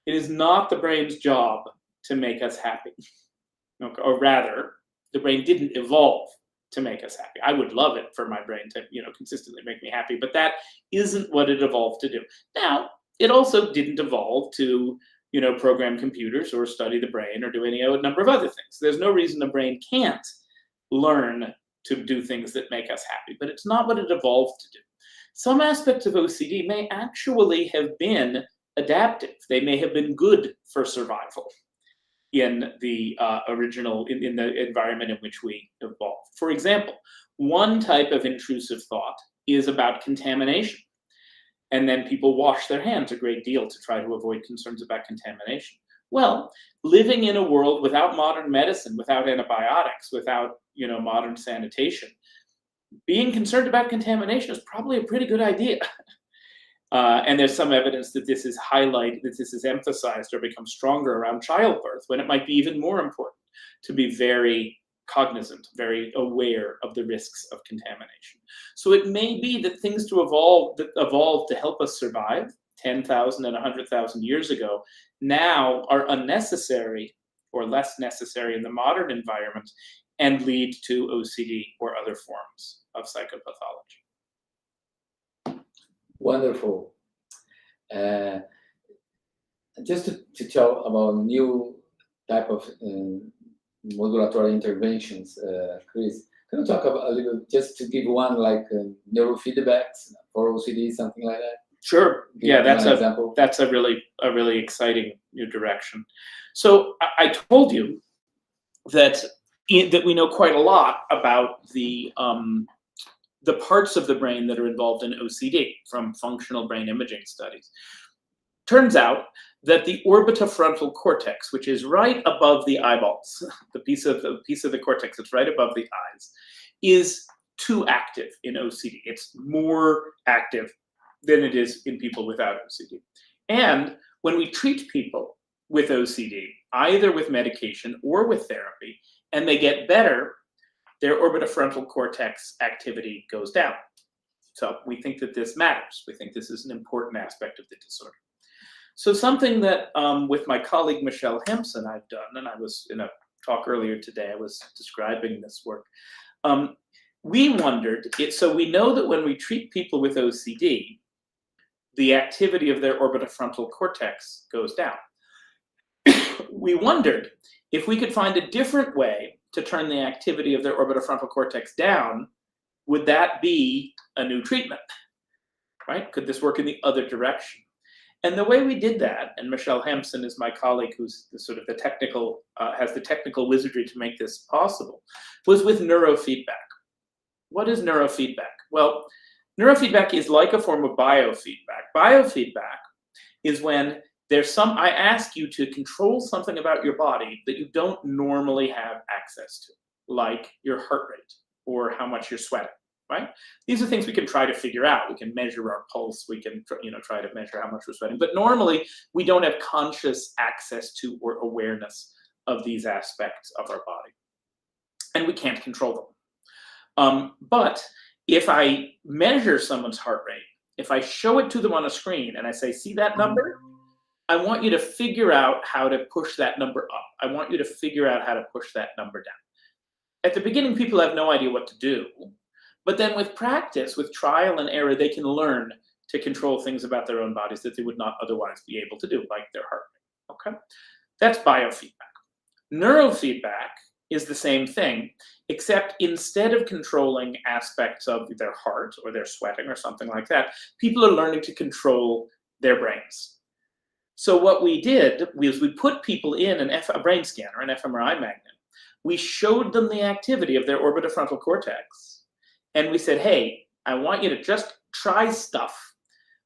S4: it is not the brain's job to make us happy. Okay? Or rather, the brain didn't evolve to make us happy. I would love it for my brain to, consistently make me happy, but that isn't what it evolved to do. Now, it also didn't evolve to, program computers or study the brain or do any number of other things. There's no reason the brain can't learn to do things that make us happy, but it's not what it evolved to do. Some aspects of OCD may actually have been adaptive. They may have been good for survival in the in the environment in which we evolved. For example, one type of intrusive thought is about contamination. And then people wash their hands a great deal to try to avoid concerns about contamination. Well, living in a world without modern medicine, without antibiotics, without modern sanitation, being concerned about contamination is probably a pretty good idea. And there's some evidence that this is highlighted, that this is emphasized or becomes stronger around childbirth, when it might be even more important to be very cognizant, very aware of the risks of contamination. So it may be that things that evolved to help us survive 10,000 and 100,000 years ago now are unnecessary or less necessary in the modern environment and lead to OCD or other forms of psychopathology.
S1: Wonderful. Just to tell about new type of modulatory interventions, Chris, can you talk about a little, just to give one, like neurofeedbacks for OCD, something like that?
S4: Sure. Yeah, that's a really exciting new direction. So I told you that we know quite a lot about the parts of the brain that are involved in OCD from functional brain imaging studies. Turns out that the orbitofrontal cortex, which is right above the eyeballs, the piece of the cortex that's right above the eyes, is too active in OCD. It's more active than it is in people without OCD. And when we treat people with OCD, either with medication or with therapy, and they get better, their orbitofrontal cortex activity goes down. So we think that this matters. We think this is an important aspect of the disorder. So something that with my colleague Michelle Hempson I've done, and I was in a talk earlier today, I was describing this work. We wondered, so we know that when we treat people with OCD, the activity of their orbitofrontal cortex goes down. We wondered if we could find a different way to turn the activity of their orbitofrontal cortex down, would that be a new treatment, right? Could this work in the other direction? And the way we did that, and Michelle Hempson is my colleague who's sort of the technical, has the technical wizardry to make this possible, was with neurofeedback. What is neurofeedback? Well, neurofeedback is like a form of biofeedback. Biofeedback is when I ask you to control something about your body that you don't normally have access to, like your heart rate or how much you're sweating, right? These are things we can try to figure out. We can measure our pulse. We can try to measure how much we're sweating. But normally, we don't have conscious access to or awareness of these aspects of our body. And we can't control them. But if I measure someone's heart rate, if I show it to them on a screen and I say, see that number? I want you to figure out how to push that number up. I want you to figure out how to push that number down. At the beginning, people have no idea what to do. But then with practice, with trial and error, they can learn to control things about their own bodies that they would not otherwise be able to do, like their heart rate. Okay? That's biofeedback. Neurofeedback is the same thing, except instead of controlling aspects of their heart or their sweating or something like that, people are learning to control their brains. So what we did was we put people in a brain scanner, an fMRI magnet. We showed them the activity of their orbitofrontal cortex. And we said, hey, I want you to just try stuff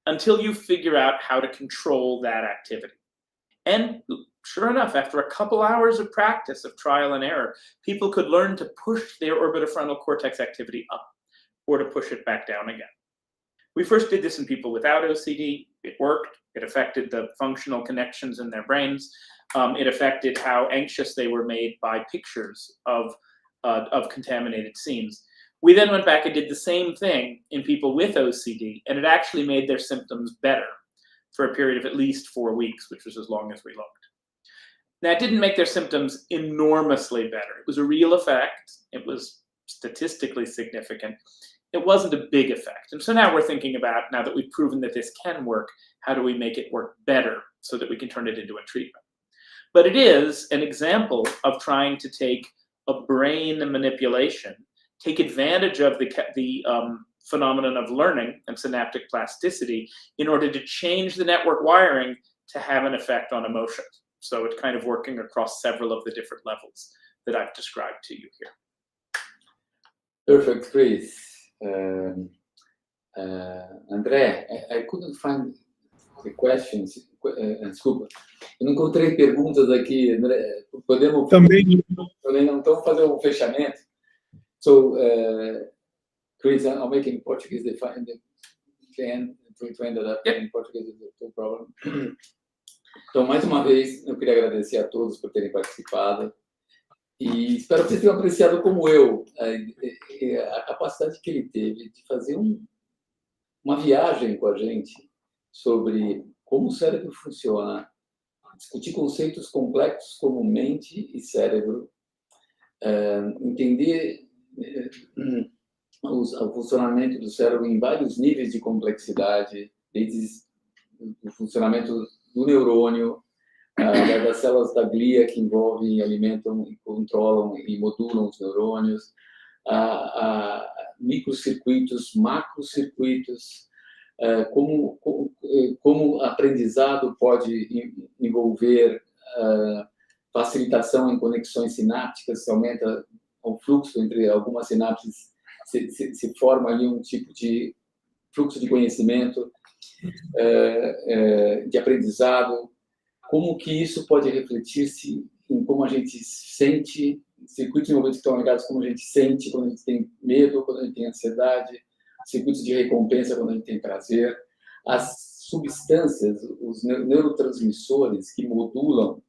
S4: until you figure out how to control that activity. And sure enough, after a couple hours of practice of trial and error, people could learn to push their orbitofrontal cortex activity up or to push it back down again. We first did this in people without OCD. It worked. It affected the functional connections in their brains. It affected how anxious they were made by pictures of contaminated scenes. We then went back and did the same thing in people with OCD, and it actually made their symptoms better for a period of at least 4 weeks, which was as long as we looked. Now, it didn't make their symptoms enormously better. It was a real effect. It was statistically significant. It wasn't a big effect. And so now we're thinking about, now that we've proven that this can work, how do we make it work better so that we can turn it into a treatment? But it is an example of trying to take a brain manipulation, take advantage of the phenomenon of learning and synaptic plasticity in order to change the network wiring to have an effect on emotions. So it's kind of working across several of the different levels that I've described to you here.
S1: Perfect, Chris. André, I couldn't find the questions. Desculpa, eu não encontrei perguntas aqui, André. Podemos
S2: também
S1: não. Então, fazer um fechamento. So, Chris, I'll make it in Portuguese. To end up in Portuguese, no problem. Então, mais uma vez, eu queria agradecer a todos por terem participado e espero que vocês tenham apreciado, como eu, a capacidade que ele teve de fazer uma viagem com a gente sobre como o cérebro funciona, discutir conceitos complexos como mente e cérebro, entender o funcionamento do cérebro em vários níveis de complexidade, desde o funcionamento do neurônio, das células da glia que envolvem, alimentam, controlam e modulam os neurônios, a microcircuitos, macrocircuitos, como aprendizado pode envolver facilitação em conexões sinápticas, se aumenta o fluxo entre algumas sinapses, se forma ali um tipo de fluxo de conhecimento, de aprendizado, como que isso pode refletir-se em como a gente sente, circuitos envolvidos que estão ligados como a gente sente quando a gente tem medo, quando a gente tem ansiedade, circuitos de recompensa quando a gente tem prazer, as substâncias, os neurotransmissores que modulam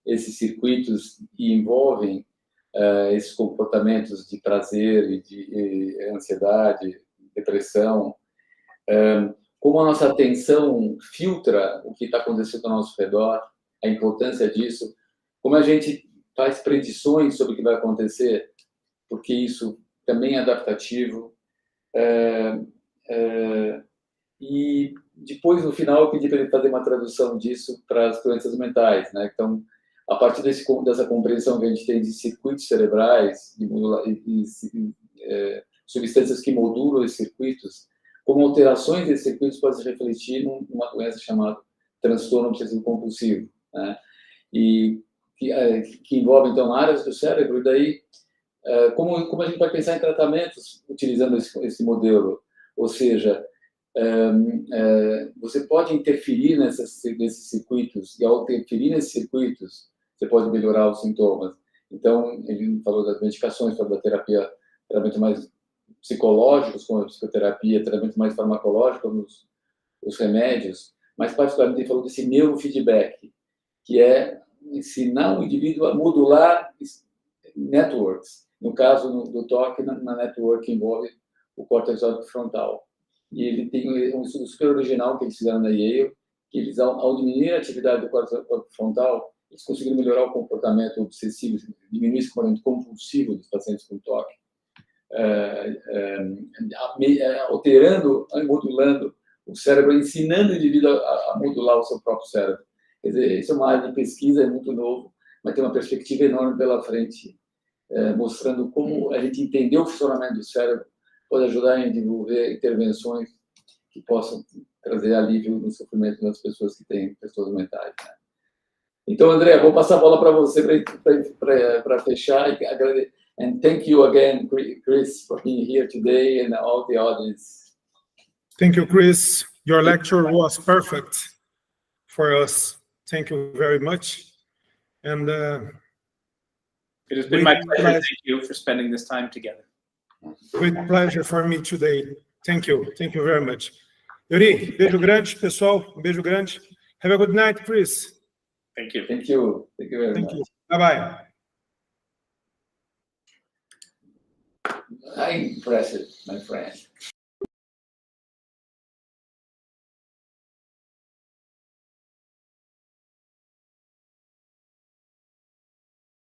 S1: esses circuitos e envolvem esses comportamentos de prazer e de ansiedade, depressão, como a nossa atenção filtra o que está acontecendo ao nosso redor, a importância disso, como a gente faz predições sobre o que vai acontecer, porque isso também é adaptativo. E depois, no final, eu pedi para ele fazer uma tradução disso para as doenças mentais, né? Então, a partir dessa compreensão que a gente tem de circuitos cerebrais, substâncias que modulam esses circuitos, como alterações desses circuitos podem se refletir numa doença chamada transtorno obsessivo compulsivo, né? E que envolve, então, áreas do cérebro, e daí, como a gente vai pensar em tratamentos utilizando esse modelo, ou seja, você pode interferir nesses circuitos, e ao interferir nesses circuitos, você pode melhorar os sintomas. Então, ele falou das medicações, falou da terapia, tratamento mais psicológicos, como a psicoterapia, tratamento mais farmacológico, como os remédios, mas particularmente ele falou desse neurofeedback, que é ensinar o indivíduo a modular networks, no caso do toque, na network que envolve o córtex frontal. E ele tem um estudo super original que eles fizeram na Yale, que eles, ao diminuir a atividade do córtex frontal, eles conseguiram melhorar o comportamento obsessivo, diminuir esse comportamento compulsivo dos pacientes com toque, alterando, modulando o cérebro, ensinando o indivíduo a modular o seu próprio cérebro. Quer dizer, isso é uma área de pesquisa, é muito novo, mas tem uma perspectiva enorme pela frente, mostrando como a gente entender o funcionamento do cérebro pode ajudar a desenvolver intervenções que possam trazer alívio no sofrimento das pessoas que têm transtornos mentais, né? Então, André, vou passar a bola para você para fechar. And thank you again, Chris, for being here today and all the audience.
S2: Thank you, Chris. Your lecture was perfect for us. Thank you very much. And
S4: it has been my pleasure. Thank you for spending this time together.
S2: Great pleasure for me today. Thank you. Thank you very much. Yuri, beijo grande, pessoal. Um beijo grande. Have a good night, Chris.
S4: Thank you.
S1: Thank you. Thank you very much.
S2: Bye-bye.
S1: I'm impressed, my friend.